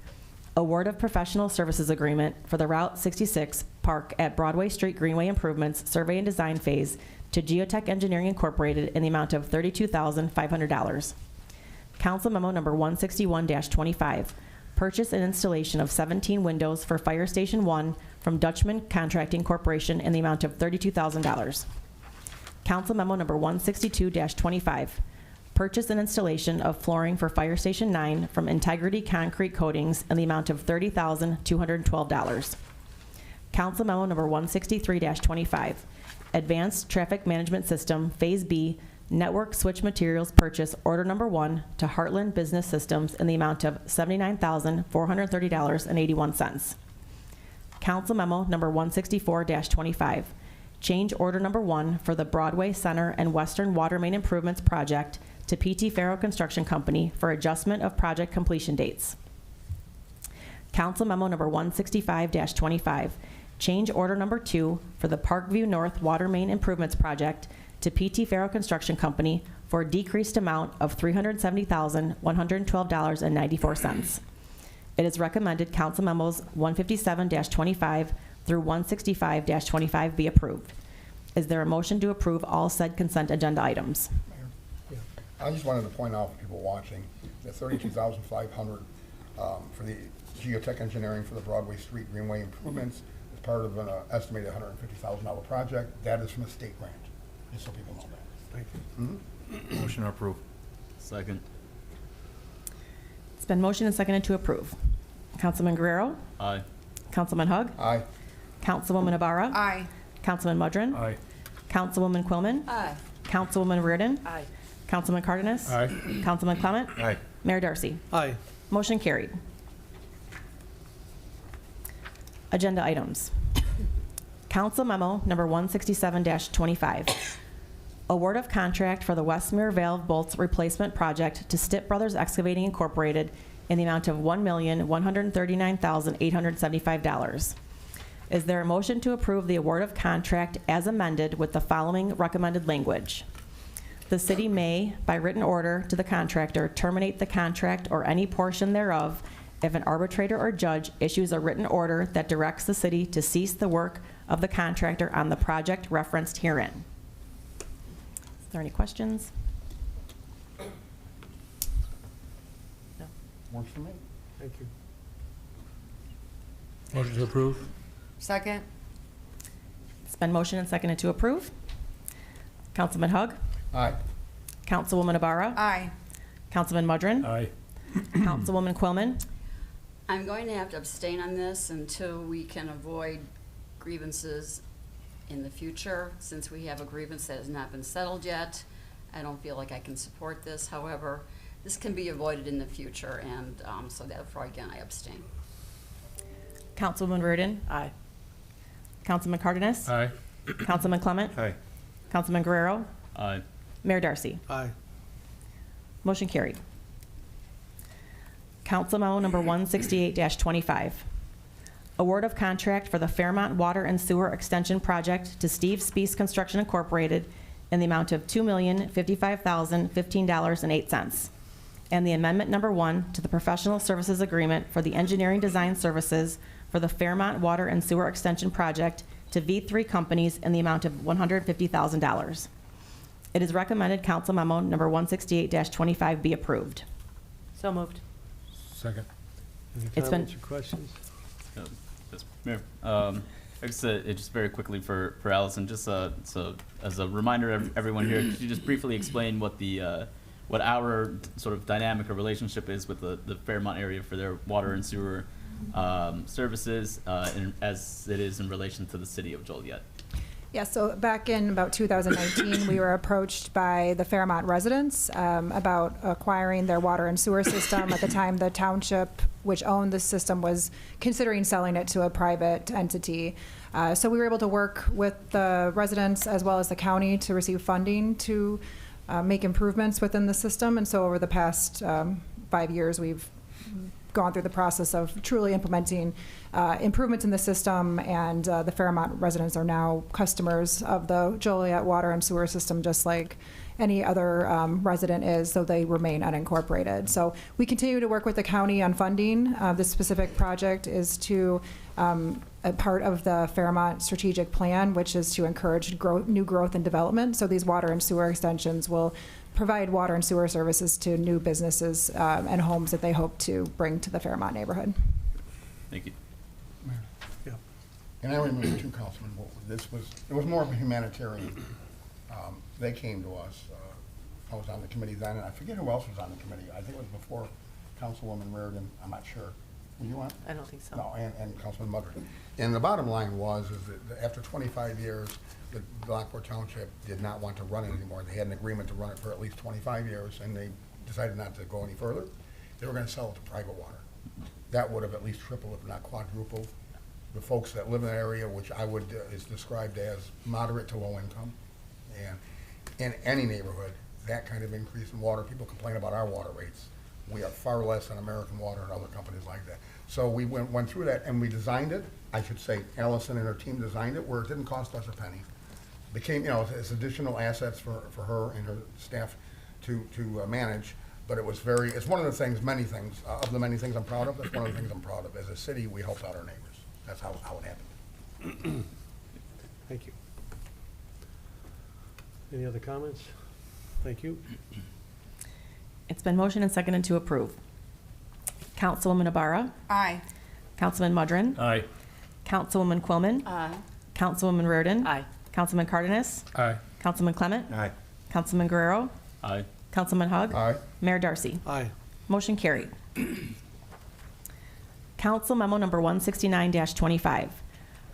award of professional services agreement for the Route 66 Park at Broadway Street Greenway improvements survey and design phase to Geotech Engineering Incorporated in the amount of $32,500. Council memo number 161-25, purchase and installation of 17 windows for Fire Station 1 from Dutchman Contracting Corporation in the amount of $32,000. Council memo number 162-25, purchase and installation of flooring for Fire Station 9 from Integrity Concrete Coatings in the amount of $30,212. Council memo number 163-25, advanced traffic management system, Phase B, network switch materials purchase order number 1 to Heartland Business Systems in the amount of $79,430.81. Council memo number 164-25, change order number 1 for the Broadway Center and Western Water Main Improvements Project to PT Farrell Construction Company for adjustment of project completion dates. Council memo number 165-25, change order number 2 for the Parkview North Water Main Improvements Project to PT Farrell Construction Company for a decreased amount of $370,112.94. It is recommended council memos 157-25 through 165-25 be approved. Is there a motion to approve all said consent agenda items? Yeah. I just wanted to point out for people watching that $32,500 for the Geotech Engineering for the Broadway Street Greenway improvements is part of an estimated $150,000 project. That is from a state grant, just so people know that. Thank you. Motion to approve. Second. It's been motioned and seconded to approve. Councilman Guerrero? Aye. Councilman Hug? Aye. Councilwoman Ibarra? Aye. Councilman Mudrin? Aye. Councilwoman Quillman? Aye. Councilwoman Reardon? Aye. Councilman Cardenas? Aye. Councilman Clement? Aye. Mayor Darcy. Aye. Motion carried. Agenda items. Council Memo Number 167-25. Award of contract for the Westmere Valve Bolts Replacement Project to Stitt Brothers Excavating Incorporated in the amount of $1,139,875. Is there a motion to approve the award of contract as amended with the following recommended language? The city may, by written order to the contractor, terminate the contract or any portion thereof if an arbitrator or judge issues a written order that directs the city to cease the work of the contractor on the project referenced herein. Is there any questions? No. Works for me. Thank you. Motion to approve? Second? It's been motioned and seconded to approve. Councilman Hug? Aye. Councilwoman Ibarra? Aye. Councilman Mudrin? Aye. Councilwoman Quillman? I'm going to have to abstain on this until we can avoid grievances in the future. Since we have a grievance that has not been settled yet, I don't feel like I can support this. However, this can be avoided in the future, and so therefore, again, I abstain. Councilwoman Reardon? Aye. Councilman Cardenas? Aye. Councilman Clement? Aye. Councilman Guerrero? Aye. Mayor Darcy? Aye. Motion carried. Council Memo Number 168-25. Award of contract for the Fairmont Water and Sewer Extension Project to Steve Speece Construction Incorporated in the amount of $2,055,015.08. And the Amendment Number 1 to the Professional Services Agreement for the Engineering Design Services for the Fairmont Water and Sewer Extension Project to V3 Companies in the amount of $150,000. It is recommended Council Memo Number 168-25 be approved. So moved. Second. Any It's been- comments or questions? Yes, Mayor. Like I said, just very quickly for Allison, just so as a reminder to everyone here, could you just briefly explain what the what our sort of dynamic or relationship is with the Fairmont area for their water and sewer services, as it is in relation to the city of Joliet? Yeah, so back in about 2019, we were approached by the Fairmont residents about acquiring their water and sewer system. At the time, the township, which owned the system, was considering selling it to a private entity. So we were able to work with the residents as well as the county to receive funding to make improvements within the system. And so over the past 5 years, we've gone through the process of truly implementing improvements in the system, and the Fairmont residents are now customers of the Joliet water and sewer system, just like any other resident is, so they remain unincorporated. So we continue to work with the county on funding. This specific project is to a part of the Fairmont strategic plan, which is to encourage new growth and development. So these water and sewer extensions will provide water and sewer services to new businesses and homes that they hope to bring to the Fairmont neighborhood. Thank you. Yeah. And I remember too, Councilman, it was more of a humanitarian. They came to us. I was on the committee then, and I forget who else was on the committee. I think it was before Councilwoman Reardon. I'm not sure. Were you on? I don't think so. No, and Councilman Mudrin. And the bottom line was is that after 25 years, the Lockport Township did not want to run it anymore. They had an agreement to run it for at least 25 years, and they decided not to go any further. They were going to sell it to private water. That would have at least tripled, if not quadrupled, the folks that live in the area, which I would is described as moderate to low income. And in any neighborhood, that kind of increase in water, people complain about our water rates. We are far less than American Water and other companies like that. So we went through that, and we designed it. I should say Allison and her team designed it where it didn't cost us a penny. Became, it's additional assets for her and her staff to manage. But it was it's one of the things, many things, of the many things I'm proud of, that's one of the things I'm proud of. As a city, we helped out our neighbors. That's how it happened. Thank you. Any other comments? Thank you. It's been motioned and seconded to approve. Councilwoman Ibarra? Aye. Councilman Mudrin? Aye. Councilwoman Quillman? Aye. Councilwoman Reardon? Aye. Councilman Cardenas? Aye. Councilman Clement? Aye. Councilman Guerrero? Aye. Councilman Hug? Aye. Mayor Darcy? Aye. Motion carried. Council Memo Number 169-25.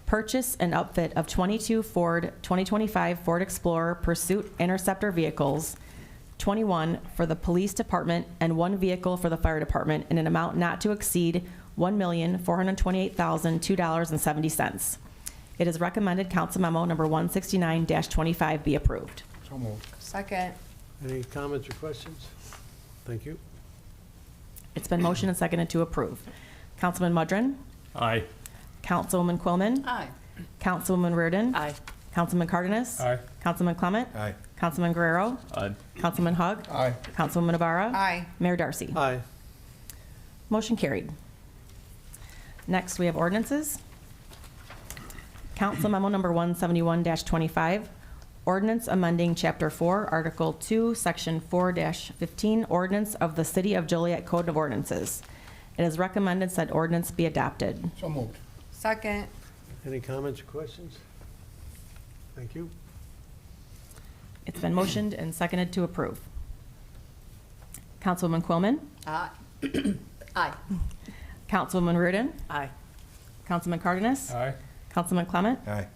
Purchase and upfit of 22 Ford 2025 Ford Explorer Pursuit Interceptor vehicles, 21 for the police department and 1 vehicle for the fire department in an amount not to exceed $1,428,002.70. It is recommended council memo number 169-25 be approved. So moved. Second. Any comments or questions? Thank you. It's been motioned and seconded to approve. Councilman Mudrin? Aye. Councilwoman Quillman? Aye. Councilwoman Reardon? Aye. Councilman Cardenas? Aye. Councilman Clement? Aye. Councilman Guerrero? Aye. Councilman Hug? Aye. Councilwoman Ibarra? Aye. Mayor Darcy? Aye. Motion carried. Next, we have ordinances. Council memo number 171-25, ordinance amending Chapter 4, Article 2, Section 4-15, ordinance of the City of Joliet Code of Ordinances. It is recommended said ordinance be adopted. So moved. Second. Any comments or questions? Thank you. It's been motioned and seconded to approve. Councilwoman Quillman? Aye. Aye. Councilwoman Reardon? Aye. Councilman Cardenas? Aye. Councilman Clement? Aye.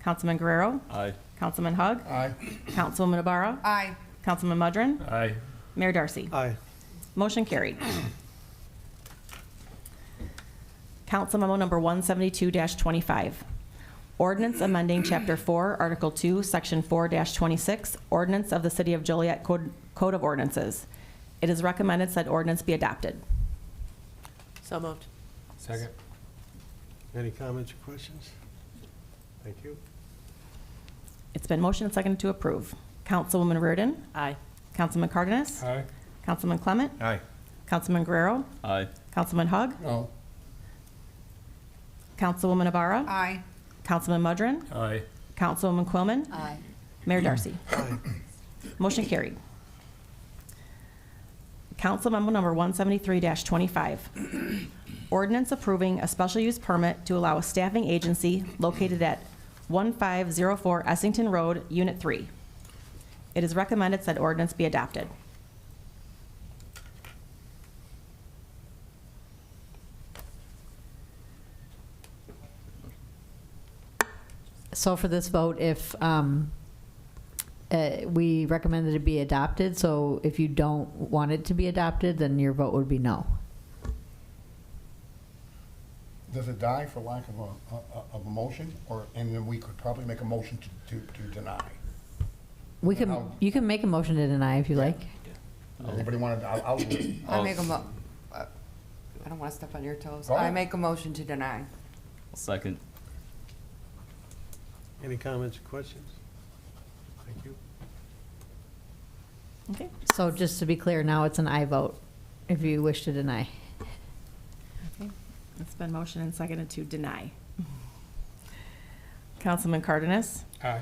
Councilman Guerrero? Aye. Councilman Hug? Aye. Councilwoman Ibarra? Aye. Councilman Mudrin? Aye. Mayor Darcy? Aye. Motion carried. Council memo number 172-25. Ordinance amending Chapter 4, Article 2, Section 4-26, Ordinance of the City of Joliet Code of Ordinances. It is recommended said ordinance be adopted. So moved. Second. Any comments or questions? Thank you. It's been motioned and seconded to approve. Councilwoman Reardon? Aye. Councilman Cardenas? Aye. Councilman Clement? Aye. Councilman Guerrero? Aye. Councilman Hug? No. Councilwoman Ibarra? Aye. Councilman Mudrin? Aye. Councilwoman Quillman? Aye. Mayor Darcy? Aye. Motion carried. Council memo number 173-25. Ordinance approving a special use permit to allow a staffing agency located at 1504 Essington Road, Unit 3. It is recommended said ordinance be adopted. So for this vote, if we recommend that it be adopted, so if you don't want it to be adopted, then your vote would be no. Does it die for lack of a motion, or, and then we could probably make a motion to deny? We can, you can make a motion to deny if you like. Anybody want to, I'll I make a I don't want to step on your toes. Go I ahead. make a motion to deny. I'll second. Any comments or questions? Thank you. Okay. So just to be clear, now it's an aye vote if you wish to deny. Okay. It's been motioned and seconded to deny. Councilman Cardenas? Aye.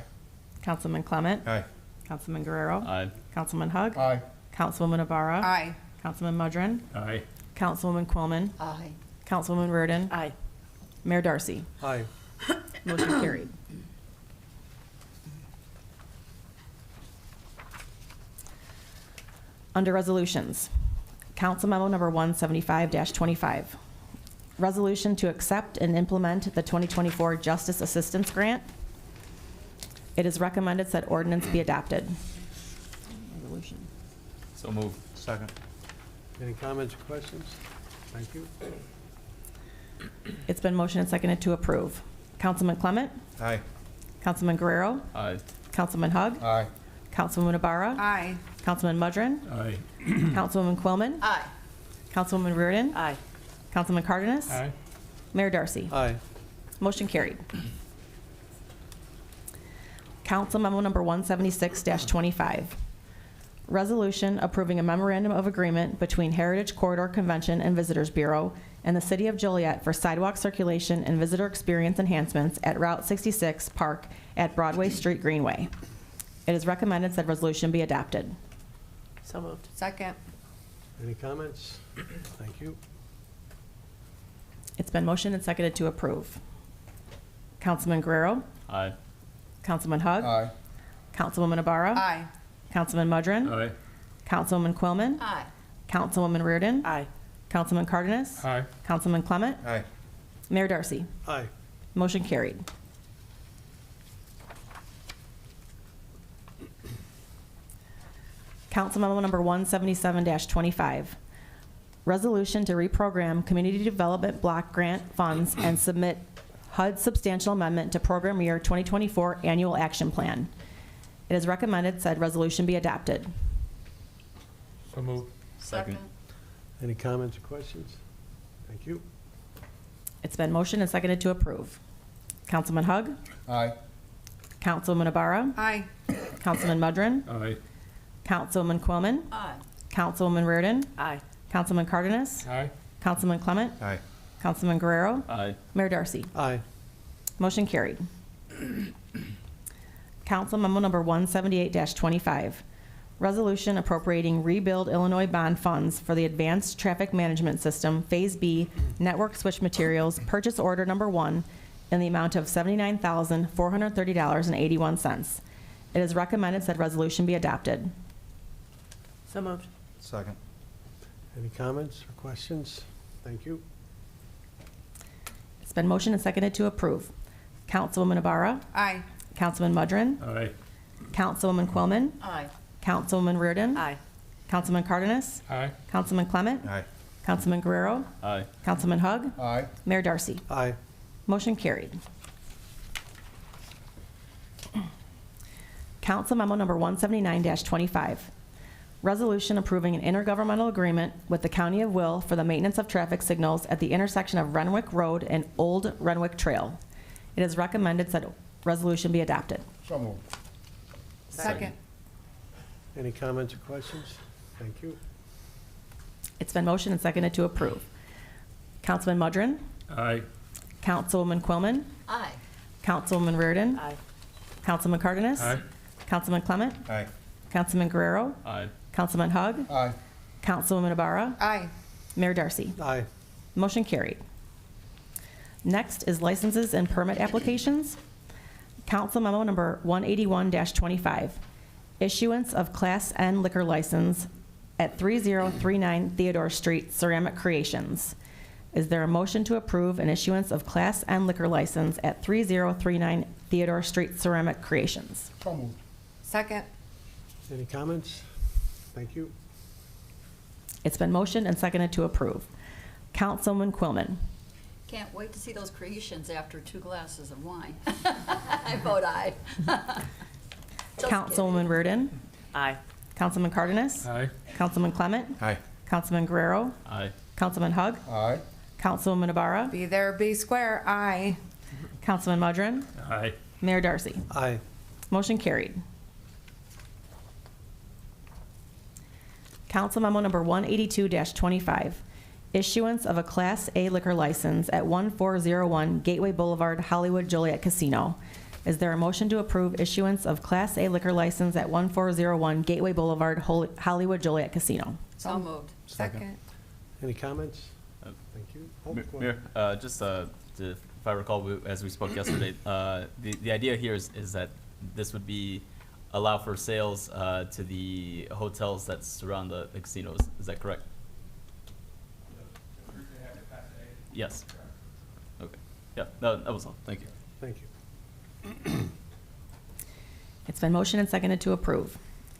Councilman Clement? Aye. Councilman Guerrero? Aye. Councilman Hug? Aye. Councilwoman Ibarra? Aye. Councilman Mudrin? Aye. Councilwoman Quillman? Aye. Councilwoman Reardon? Aye. Mayor Darcy? Aye. Motion carried. Under resolutions, Council memo number 175-25. Resolution to accept and implement the 2024 Justice Assistance Grant. It is recommended said ordinance be adopted. Resolution. So moved. Second. Any comments or questions? Thank you. It's been motioned and seconded to approve. Councilman Clement? Aye. Councilman Guerrero? Aye. Councilman Hug? Aye. Councilwoman Ibarra? Aye. Councilman Mudrin? Aye. Councilwoman Quillman? Aye. Councilwoman Reardon? Aye. Councilman Cardenas? Aye. Mayor Darcy? Aye. Motion carried. Council memo number 176-25. Resolution approving a memorandum of agreement between Heritage Corridor Convention and Visitors Bureau and the City of Joliet for sidewalk circulation and visitor experience enhancements at Route 66 Park at Broadway Street Greenway. It is recommended said resolution be adopted. So moved. Second. Any comments? Thank you. It's been motioned and seconded to approve. Councilman Guerrero? Aye. Councilman Hug? Aye. Councilwoman Ibarra? Aye. Councilman Mudrin? Aye. Councilwoman Quillman? Aye. Councilwoman Reardon? Aye. Councilman Cardenas? Aye. Councilman Clement? Aye. Mayor Darcy? Aye. Motion carried. Council Memo Number 177-25, resolution to reprogram Community Development Block Grant funds and submit HUD substantial amendment to program year 2024 annual action plan. It is recommended said resolution be adopted. So moved. Second. Any comments or questions? Thank you. It's been motioned and seconded to approve. Councilman Hug? Aye. Councilwoman Ibarra? Aye. Councilman Mudrin? Aye. Councilwoman Quillman? Aye. Councilwoman Reardon? Aye. Councilman Cardenas? Aye. Councilman Clement? Aye. Councilman Guerrero? Aye. Mayor Darcy? Aye. Motion carried. Council Memo Number 178-25, resolution appropriating Rebuild Illinois bond funds for the Advanced Traffic Management System Phase B Network Switch Materials Purchase Order Number 1 in the amount of $79,430.81. It is recommended said resolution be adopted. So moved. Second. Any comments or questions? Thank you. It's been motioned and seconded to approve. Councilwoman Ibarra? Aye. Councilman Mudrin? Aye. Councilwoman Quillman? Aye. Councilwoman Reardon? Aye. Councilman Cardenas? Aye. Councilman Clement? Aye. Councilman Guerrero? Aye. Councilman Hug? Aye. Mayor Darcy? Aye. Motion carried. Council Memo Number 179-25, resolution approving an intergovernmental agreement with the County of Will for the maintenance of traffic signals at the intersection of Renwick Road and Old Renwick Trail. It is recommended said resolution be adopted. So moved. Second. Any comments or questions? Thank you. It's been motioned and seconded to approve. Councilman Mudrin? Aye. Councilwoman Quillman? Aye. Councilwoman Reardon? Aye. Councilman Cardenas? Aye. Councilman Clement? Aye. Councilman Guerrero? Aye. Councilman Hug? Aye. Councilwoman Ibarra? Aye. Mayor Darcy? Aye. Motion carried. Next is licenses and permit applications. Council Memo Number 181-25, issuance of Class N liquor license at 3039 Theodore Street, Ceramic Creations. Is there a motion to approve an issuance of Class N liquor license at 3039 Theodore Street, Ceramic Creations? So moved. Second. Any comments? Thank you. It's been motioned and seconded to approve. Councilman Quillman. Can't wait to see those creations after 2 glasses of wine. I vote aye. Just Councilwoman kidding. Reardon. Aye. Councilman Cardenas. Aye. Councilman Clement. Aye. Councilman Guerrero. Aye. Councilman Hug. Aye. Councilwoman Ibarra. Be there, be square. Aye. Councilman Mudrin. Aye. Mayor Darcy. Aye. Motion carried. Council Memo Number 182-25, issuance of a Class A liquor license at 1401 Gateway Boulevard, Hollywood Joliet Casino. Is there a motion to approve issuance of Class A liquor license at 1401 Gateway Boulevard, Hollywood Joliet Casino? So moved. Second. Any comments? Uh, Thank you. Oh, Ma- go ahead. Mayor, if I recall, as we spoke yesterday, the idea here is that this would be allow for sales to the hotels that surround the casinos. Is that correct? Yes. Okay. Yeah. No, that was all. Thank you. Thank you. It's been motioned and seconded to approve.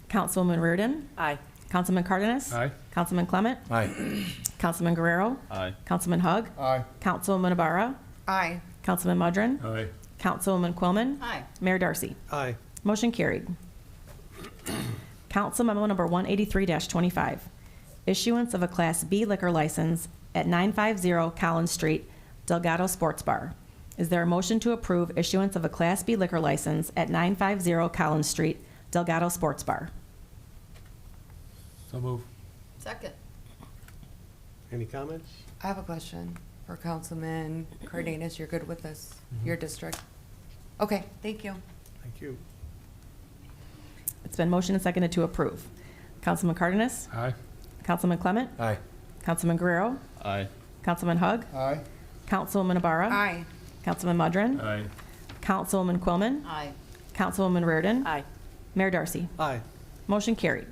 Councilwoman Reardon. Aye. Councilman Cardenas. Aye. Councilman Clement. Aye. Councilman Guerrero. Aye. Councilman Hug. Aye. Councilwoman Ibarra. Aye. Councilman Mudrin. Aye. Councilwoman Quillman. Aye. Mayor Darcy. Aye. Motion carried. Council Memo Number 183-25, issuance of a Class B liquor license at 950 Collins Street, Delgado Sports Bar. Is there a motion to approve issuance of a Class B liquor license at 950 Collins Street, Delgado Sports Bar? So move. Second. Any comments? I have a question for Councilman Cardenas. You're good with this, your district? Okay, thank you. Thank you. It's been motioned and seconded to approve. Councilman Cardenas? Aye. Councilman Clement? Aye. Councilman Guerrero? Aye. Councilman Hug? Aye. Councilwoman Ibarra? Aye. Councilman Mudrin? Aye. Councilwoman Quillman? Aye. Councilwoman Reardon? Aye. Mayor Darcy. Aye. Motion carried.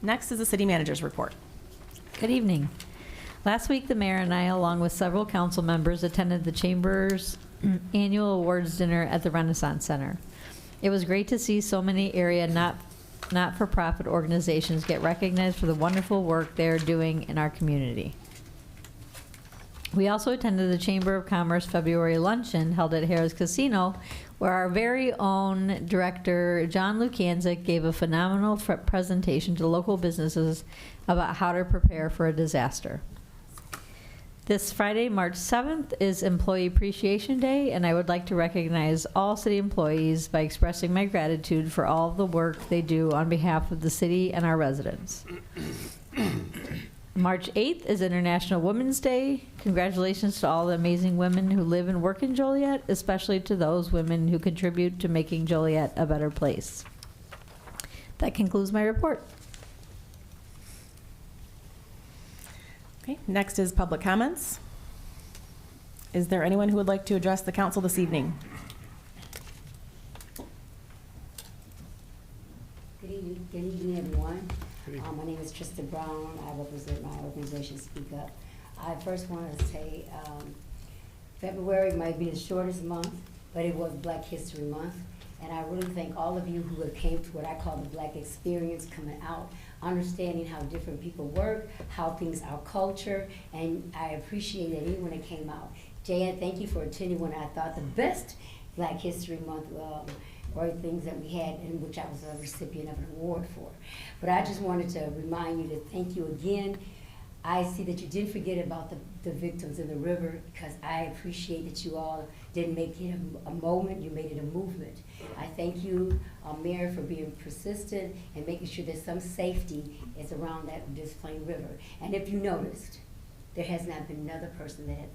Next is the city manager's report. Good evening. Last week, the mayor and I, along with several council members, attended the Chamber's annual awards dinner at the Renaissance Center. It was great to see so many area not-for-profit organizations get recognized for the wonderful work they are doing in our community. We also attended the Chamber of Commerce February luncheon held at Harrah's Casino, where our very own director, John Lukanzik, gave a phenomenal presentation to local businesses about how to prepare for a disaster. This Friday, March 7th, is Employee Appreciation Day, and I would like to recognize all city employees by expressing my gratitude for all the work they do on behalf of the city and our residents. March 8th is International Women's Day. Congratulations to all the amazing women who live and work in Joliet, especially to those women who contribute to making Joliet a better place. That concludes my report. Okay, next is public comments. Is there anyone who would like to address the council this evening? Good evening, everyone. My name is Trista Brown. I represent my organization, Speak Up. I first want to say February might be the shortest month, but it was Black History Month. And I really thank all of you who have came to what I call the Black experience, coming out, understanding how different people work, how things, our culture, and I appreciate that anyone that came out. Jan, thank you for attending when I thought the best Black History Month or things that we had, in which I was a recipient of an award for. But I just wanted to remind you to thank you again. I see that you didn't forget about the victims in the river, because I appreciate that you all didn't make it a moment, you made it a movement. I thank you, Mayor, for being persistent and making sure that some safety is around that Des Plaines River. And if you noticed, there has not been another person that had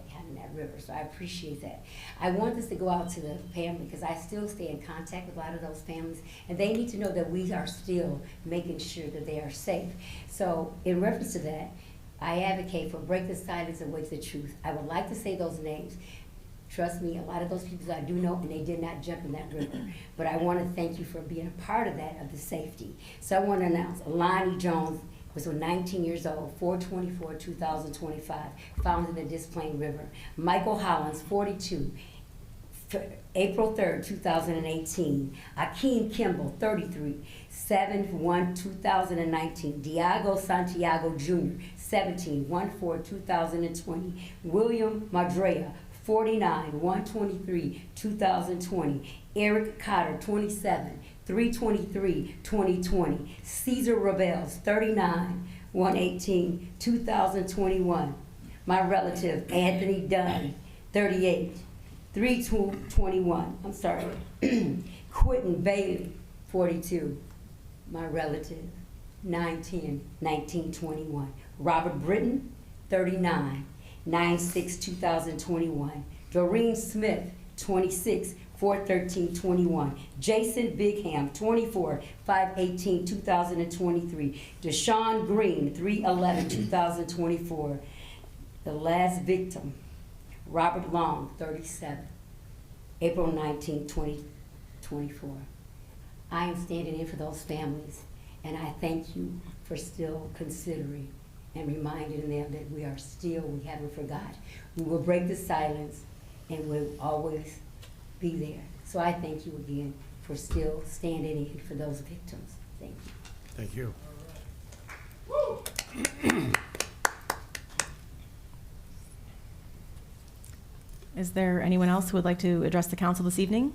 gotten in that river, so I appreciate that. I want this to go out to the family, because I still stay in contact with a lot of those families, and they need to know that we are still making sure that they are safe. So in reference to that, I advocate for break the silence and wake the truth. I would like to say those names. Trust me, a lot of those people I do know, and they did not jump in that river. But I want to thank you for being a part of that, of the safety. So I want to announce, Alani Jones was 19 years old, 4/24/2025, found in the Des Plaines River. Michael Hollins, 42, April 3rd, 2018. Akeem Kimball, 33, 7/1/2019. Diego Santiago Jr., 17, 1/4/2020. William Madrea, 49, 1/23/2020. Eric Cotter, 27, 3/23/2020. Cesar Rebels, 39, 1/18/2021. My relative, Anthony Dunn, 38, 3/21. I'm sorry. Quentin Bailey, 42. My relative, 9/10/1921. Robert Britton, 39, 9/6/2021. Doreen Smith, 26, 4/13/21. Jason Bigham, 24, 5/18/2023. Deshaun Green, 3/11/2024. The last victim, Robert Long, 37, April 19, 2024. I am standing in for those families, and I thank you for still considering and reminding them that we haven't forgot. We will break the silence, and we'll always be there. So I thank you again for still standing in for those victims. Thank you. Thank you. Is there anyone else who would like to address the council this evening?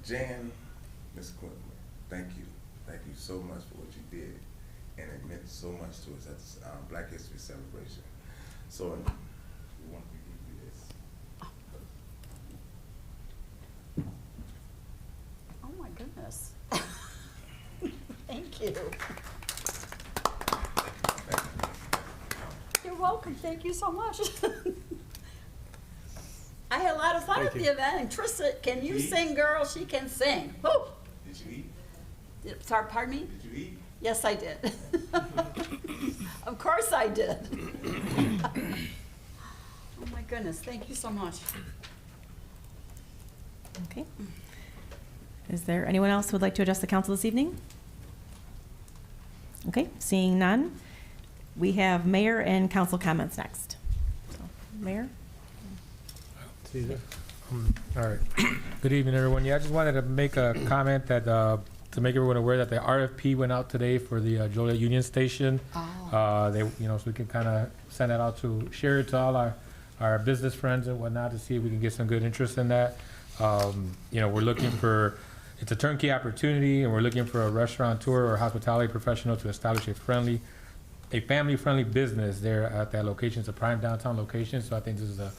Jan, Ms. Quinton, thank you. Thank you so much for what you did. And it meant so much to us at this Black History celebration. So we want to give you this. Oh my goodness. Thank you. You're welcome. Thank you so much. I had a lot of fun Thank at the you. event, and Trista, can you sing, girl? She can sing. Woo! Did you eat? Sorry, pardon me? Did you eat? Yes, I did. Of course I did. Oh my goodness, thank you so much. Okay. Is there anyone else who would like to address the council this evening? Okay, seeing none, we have mayor and council comments next. So, Mayor? Caesar. All right. Good evening, everyone. Yeah, I just wanted to make a comment that to make everyone aware that the RFP went out today for the Joliet Union Station. They, so we can kind of send that out to share it to all our business friends and whatnot to see if we can get some good interest in that. We're looking for, it's a turnkey opportunity, and we're looking for a restaurateur or hospitality professional to establish a family-friendly business there at that location. It's a prime downtown location, so I think this is a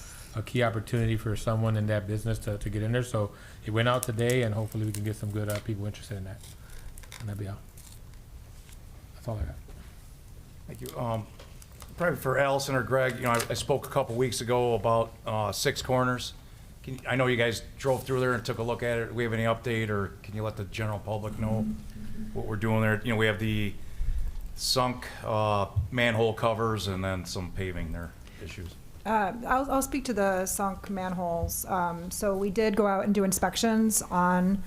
key opportunity for someone in that business to get in there. So it went out today, and hopefully we can get some good people interested in that. And that'll be all. That's all I got. Thank you. Probably for Allison or Greg, I spoke a couple weeks ago about Six Corners. I know you guys drove through there and took a look at it. Do we have any update, or can you let the general public know what we're doing there? We have the sunk manhole covers and then some paving there issues. I'll speak to the sunk manholes. So we did go out and do inspections on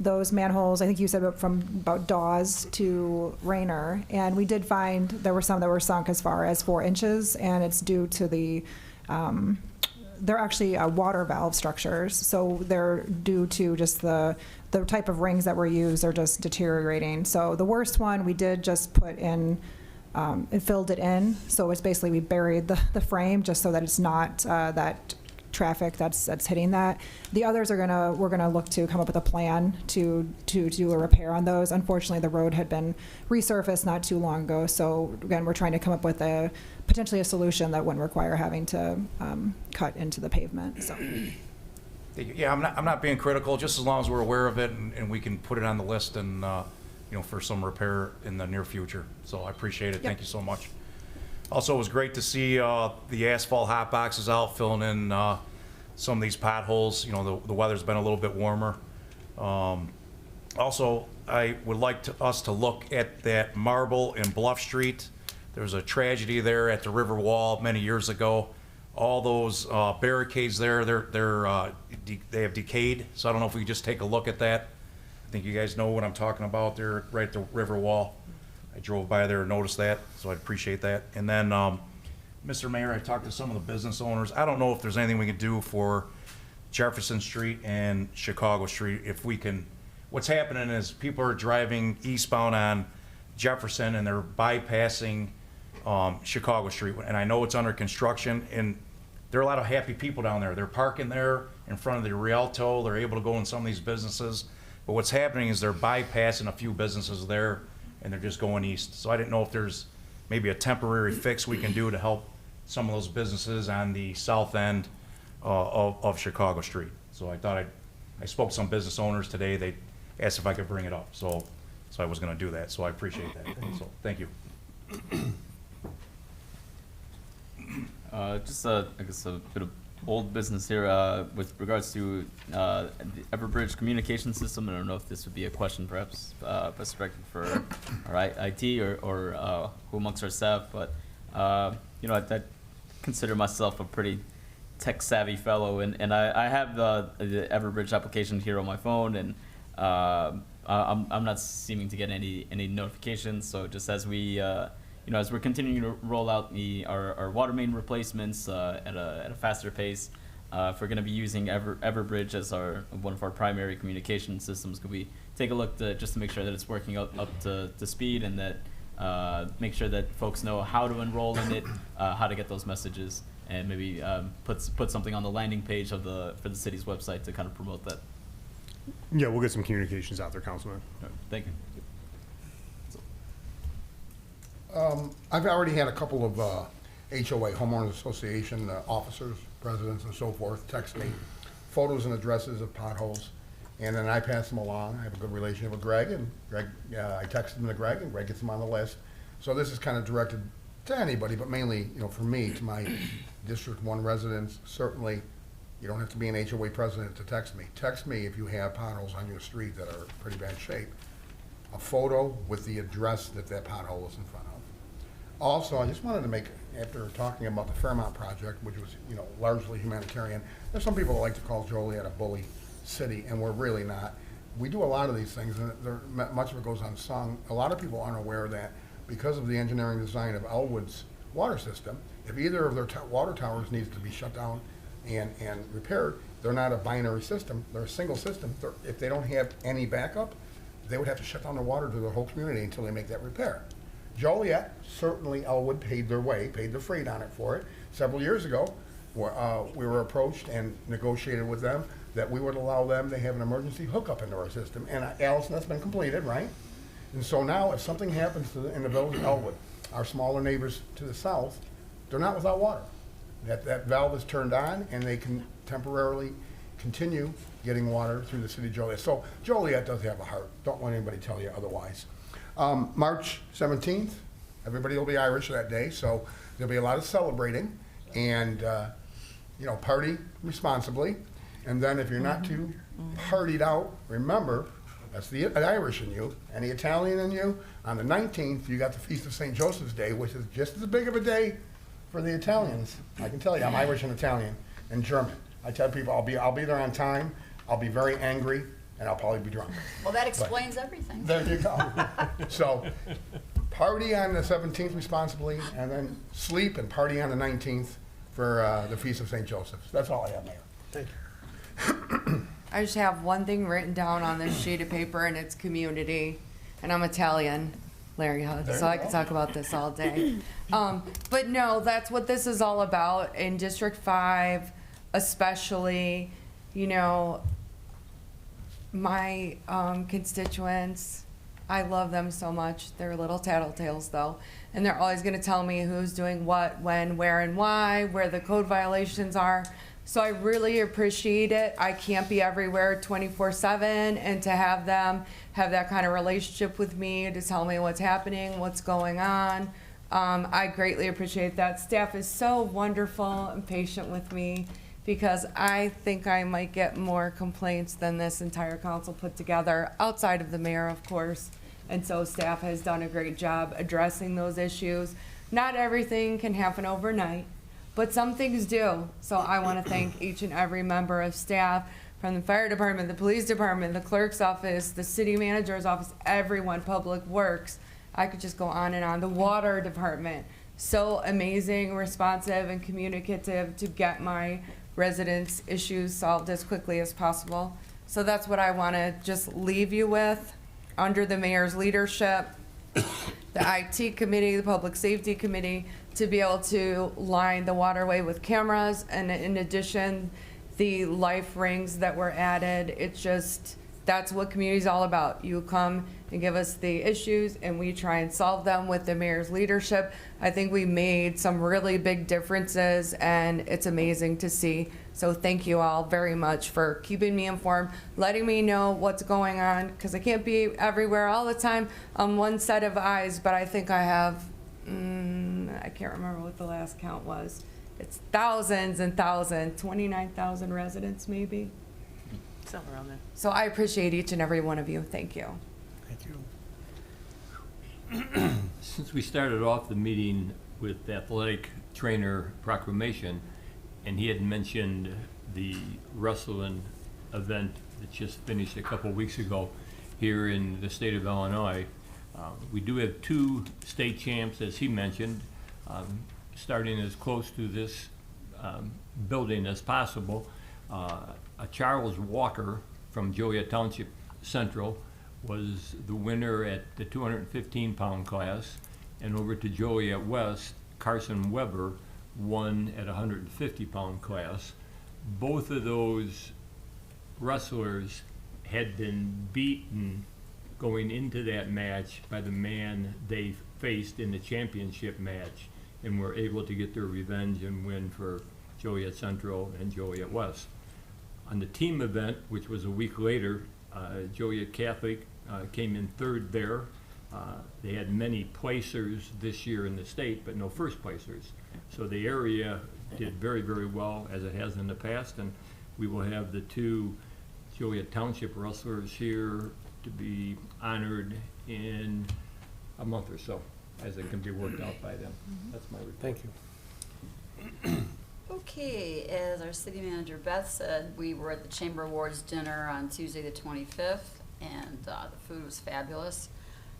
those manholes. I think you said from about Dawes to Rayner, and we did find there were some that were sunk as far as 4 inches, and it's due to the they're actually water valve structures, so they're due to just the type of rings that were used are just deteriorating. So the worst one we did just put in, it filled it in, so it's basically we buried the frame just so that it's not that traffic that's hitting that. The others we're gonna look to come up with a plan to do a repair on those. Unfortunately, the road had been resurfaced not too long ago, so again, we're trying to come up with potentially a solution that wouldn't require having to cut into the pavement. So. Yeah, I'm not being critical, just as long as we're aware of it and we can put it on the list and for some repair in the near future. So I appreciate it. Yep. Thank you so much. Also, it was great to see the asphalt hot boxes out filling in some of these potholes. The weather's been a little bit warmer. Also, I would like us to look at that Marble and Bluff Street. There was a tragedy there at the river wall many years ago. All those barricades there, they have decayed. So I don't know if we could just take a look at that. I think you guys know what I'm talking about there, right at the river wall. I drove by there and noticed that, so I'd appreciate that. And then, Mr. Mayor, I talked to some of the business owners. I don't know if there's anything we can do for Jefferson Street and Chicago Street. If we can, what's happening is people are driving eastbound on Jefferson and they're bypassing Chicago Street. And I know it's under construction, and there are a lot of happy people down there. They're parking there in front of the Rialto. They're able to go in some of these businesses. But what's happening is they're bypassing a few businesses there, and they're just going east. So I didn't know if there's maybe a temporary fix we can do to help some of those businesses on the south end of Chicago Street. So I thought I spoke to some business owners today. They asked if I could bring it up. So I was gonna do that, so I appreciate that. So, thank you. Just I guess a bit of old business here with regards to the Everbridge communication system. I don't know if this would be a question perhaps best directed for our IT or who amongst our staff, but I consider myself a pretty tech savvy fellow, and I have the Everbridge application here on my phone, and I'm not seeming to get any notifications. So just as we as we're continuing to roll out our water main replacements at a faster pace, if we're going to be using Everbridge as one of our primary communication systems, could we take a look just to make sure that it's working up to speed, and that make sure that folks know how to enroll in it, how to get those messages, and maybe put something on the landing page for the city's website to kind of promote that. Yeah, we'll get some communications out there, Councilman. All right, thank you. I've already had a couple of HOA, Homeowners Association officers, presidents, and so forth text me photos and addresses of potholes, and then I pass them along. I have a good relationship with Greg, and I text them to Greg, and Greg gets them on the list. So this is kind of directed to anybody, but mainly, for me, to my District 1 residents. Certainly, you don't have to be an HOA president to text me. Text me if you have potholes on your street that are pretty bad shape. A photo with the address that pothole is in front of. Also, I just wanted to make, after talking about the Fairmont project, which was, largely humanitarian, there's some people that like to call Joliet a bully city, and we're really not. We do a lot of these things, and much of it goes unsung. A lot of people aren't aware that because of the engineering design of Elwood's water system, if either of their water towers needs to be shut down and repaired, they're not a binary system, they're a single system. If they don't have any backup, they would have to shut down their water to the whole community until they make that repair. Joliet, certainly Elwood paid their way, paid the freight on it for it. Several years ago, we were approached and negotiated with them that we would allow them to have an emergency hookup into our system. And Allison, that's been completed, right? And so now if something happens in the village of Elwood, our smaller neighbors to the south, they're not without water. That valve is turned on and they can temporarily continue getting water through the city of Joliet. So Joliet does have a heart. Don't let anybody tell you otherwise. March 17th, everybody will be Irish that day, so there'll be a lot of celebrating and, party responsibly. And then if you're not too partied out, remember, that's the Irish in you and the Italian in you. On the 19th, you got the Feast of St. Joseph's Day, which is just as big of a day for the Italians. I can tell you, I'm Irish and Italian and German. I tell people I'll be there on time, I'll be very angry, and I'll probably be drunk. Well, that explains everything. There you go. So, party on the 17th responsibly, and then sleep and party on the 19th for the Feast of St. Joseph's. That's all I have, Mayor. Thank you. I just have one thing written down on this sheet of paper, and it's community. And I'm Italian, Larry Hugg, so I could talk about this all day. But no, that's what this is all about. In District 5, especially, my constituents, I love them so much. They're little tattletales, though. And they're always going to tell me who's doing what, when, where, and why, where the code violations are. So I really appreciate it. I can't be everywhere 24/7, and to have them have that kind of relationship with me to tell me what's happening, what's going on, I greatly appreciate that. Staff is so wonderful and patient with me, because I think I might get more complaints than this entire council put together, outside of the mayor, of course. And so staff has done a great job addressing those issues. Not everything can happen overnight, but some things do. So I want to thank each and every member of staff, from the fire department, the police department, the clerk's office, the city manager's office, everyone, public works. I could just go on and on. The water department, so amazing, responsive, and communicative to get my residents' issues solved as quickly as possible. So that's what I want to just leave you with. Under the mayor's leadership, the IT committee, the public safety committee, to be able to line the waterway with cameras, and in addition, the life rings that were added. It's just, that's what community's all about. You come and give us the issues, and we try and solve them with the mayor's leadership. I think we made some really big differences, and it's amazing to see. So thank you all very much for keeping me informed, letting me know what's going on, because I can't be everywhere all the time on one set of eyes, but I think I have, I can't remember what the last count was. It's thousands and thousands, 29,000 residents maybe. Somewhere around there. So I appreciate each and every one of you. Thank you. Thank you. Since we started off the meeting with the athletic trainer proclamation, and he had mentioned the wrestling event that just finished a couple weeks ago here in the state of Illinois, we do have 2 state champs, as he mentioned, starting as close to this building as possible. A Charles Walker from Joliet Township Central was the winner at the 215-pound class, and over to Joliet West, Carson Weber won at 150-pound class. Both of those wrestlers had been beaten going into that match by the man they faced in the championship match, and were able to get their revenge and win for Joliet Central and Joliet West. On the team event, which was a week later, Joliet Catholic came in 3rd there. They had many placers this year in the state, but no first placers. So the area did very, very well, as it has in the past, and we will have the 2 Joliet Township wrestlers here to be honored in a month or so, as it can be worked out by them. That's my report. Thank you. Okay, as our city manager Beth said, we were at the Chamber Awards dinner on Tuesday the 25th, and the food was fabulous.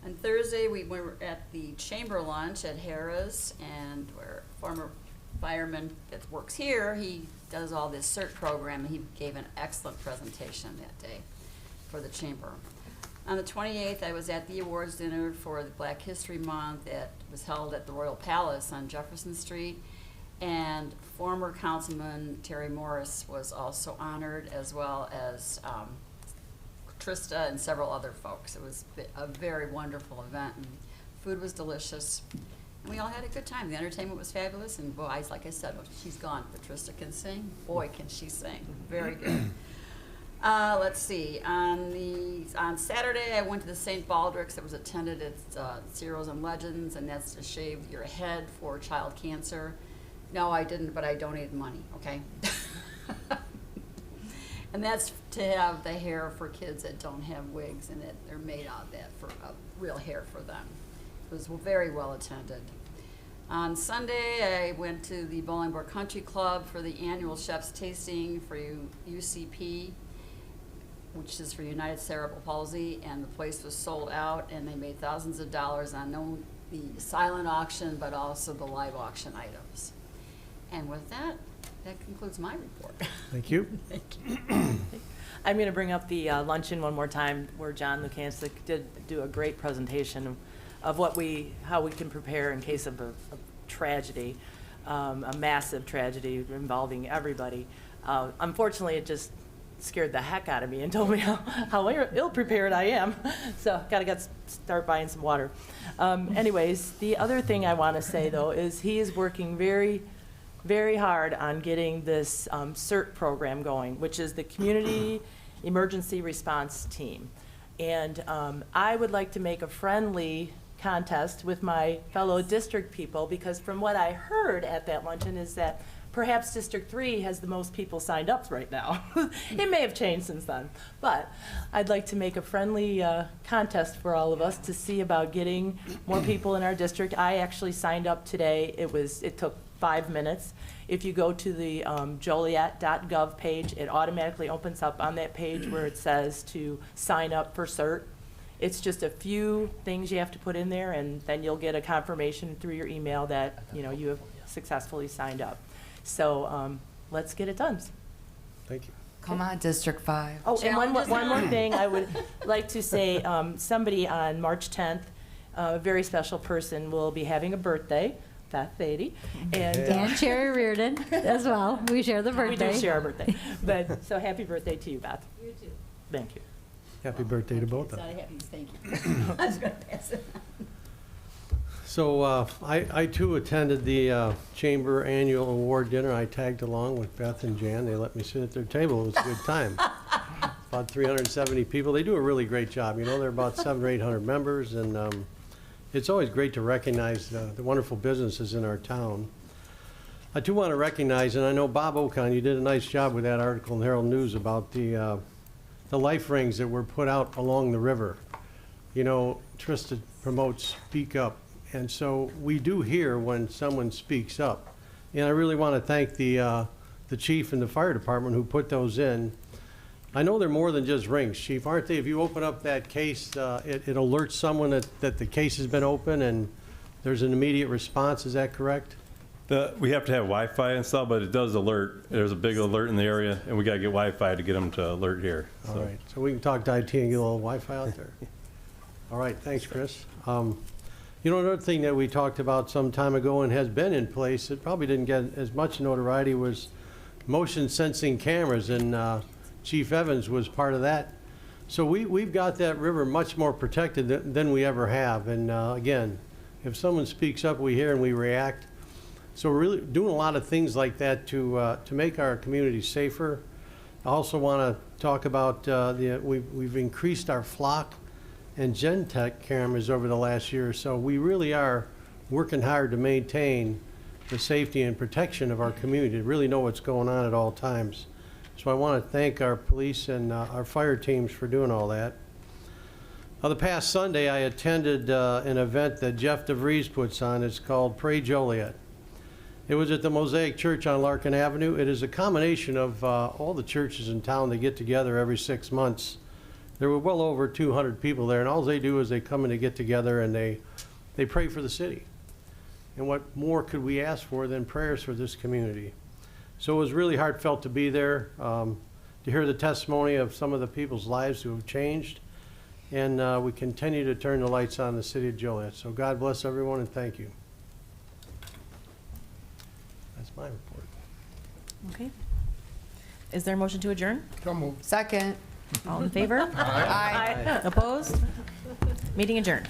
On Thursday, we were at the chamber lunch at Harrah's, and where former fireman that works here, he does all this CERT program, and he gave an excellent presentation that day for the chamber. On the 28th, I was at the awards dinner for the Black History Month that was held at the Royal Palace on Jefferson Street, and former Councilman Terry Morris was also honored, as well as Trista and several other folks. It was a very wonderful event, and food was delicious, and we all had a good time. The entertainment was fabulous, and boy, like I said, she's gone, but Trista can sing. Boy, can she sing. Very good. Let's see, on Saturday, I went to the St. Baldrick's that was attended at Heroes and Legends, and that's to shave your head for child cancer. No, I didn't, but I donated money, okay? And that's to have the hair for kids that don't have wigs, and that they're made out of that for real hair for them. It was very well attended. On Sunday, I went to the Bolingbrook Country Club for the annual chef's tasting for UCP, which is for United Cerebral Palsy, and the place was sold out, and they made thousands of dollars on the silent auction, but also the live auction items. And with that, that concludes my report. Thank you. Thank you. I'm going to bring up the luncheon one more time, where John Lukansik did do a great presentation of how we can prepare in case of a tragedy, a massive tragedy involving everybody. Unfortunately, it just scared the heck out of me and told me how ill-prepared I am. So gotta start buying some water. Anyways, the other thing I want to say, though, is he is working very, very hard on getting this CERT program going, which is the Community Emergency Response Team. And I would like to make a friendly contest with my fellow district people, because from what I heard at that luncheon is that perhaps District 3 has the most people signed up right now. It may have changed since then, but I'd like to make a friendly contest for all of us to see about getting more people in our district. I actually signed up today. It took 5 minutes. If you go to the Joliet.gov page, it automatically opens up on that page where it says to sign up for CERT. It's just a few things you have to put in there, and then you'll get a confirmation through your email that you have successfully signed up. So let's get it done. Thank you. Come on, District 5. Oh, and one more thing I would like to say, somebody on March 10th, a very special person, will be having a birthday, Beth Beatty. And Sherry Reardon as well. We share the birthday. We do share our birthday. But, so happy birthday to you, Beth. You too. Thank you. Happy birthday to both It's of not them. a happy, thank you. I was going to pass it on. So I too attended the Chamber Annual Award Dinner. I tagged along with Beth and Jan. They let me sit at their table. It was a good time. About 370 people. They do a really great job. There are about 700 or 800 members, and it's always great to recognize the wonderful businesses in our town. I do want to recognize, and I know Bob Ocon, you did a nice job with that article in the Herald News about the life rings that were put out along the river. Trista promotes Speak Up. And so we do hear when someone speaks up. And I really want to thank the chief and the fire department who put those in. I know they're more than just rings, Chief, aren't they? If you open up that case, it alerts someone that the case has been open and there's an immediate response. Is that correct? We have to have Wi-Fi installed, but it does alert. There's a big alert in the area, and we got to get Wi-Fi to get them to alert here. All right. So we can talk to IT and get a little Wi-Fi out there. All right. Thanks, Chris. Another thing that we talked about some time ago and has been in place, it probably didn't get as much notoriety, was motion sensing cameras, and Chief Evans was part of that. So we've got that river much more protected than we ever have. And again, if someone speaks up, we hear and we react. So we're really doing a lot of things like that to make our community safer. I also want to talk about we've increased our flock and Gentech cameras over the last year or so. We really are working hard to maintain the safety and protection of our community, to really know what's going on at all times. So I want to thank our police and our fire teams for doing all that. The past Sunday, I attended an event that Jeff DeVries puts on. It's called Pray Joliet. It was at the Mosaic Church on Larkin Avenue. It is a combination of all the churches in town that get together every 6 months. There were well over 200 people there, and all they do is they come and they get together and they pray for the city. And what more could we ask for than prayers for this community? So it was really heartfelt to be there, to hear the testimony of some of the people's lives who have changed. And we continue to turn the lights on in the city of Joliet. So God bless everyone and thank you. That's my report. Okay. Is there a motion to adjourn? Come moved. Second. All in favor? Aye. Opposed? Meeting adjourned.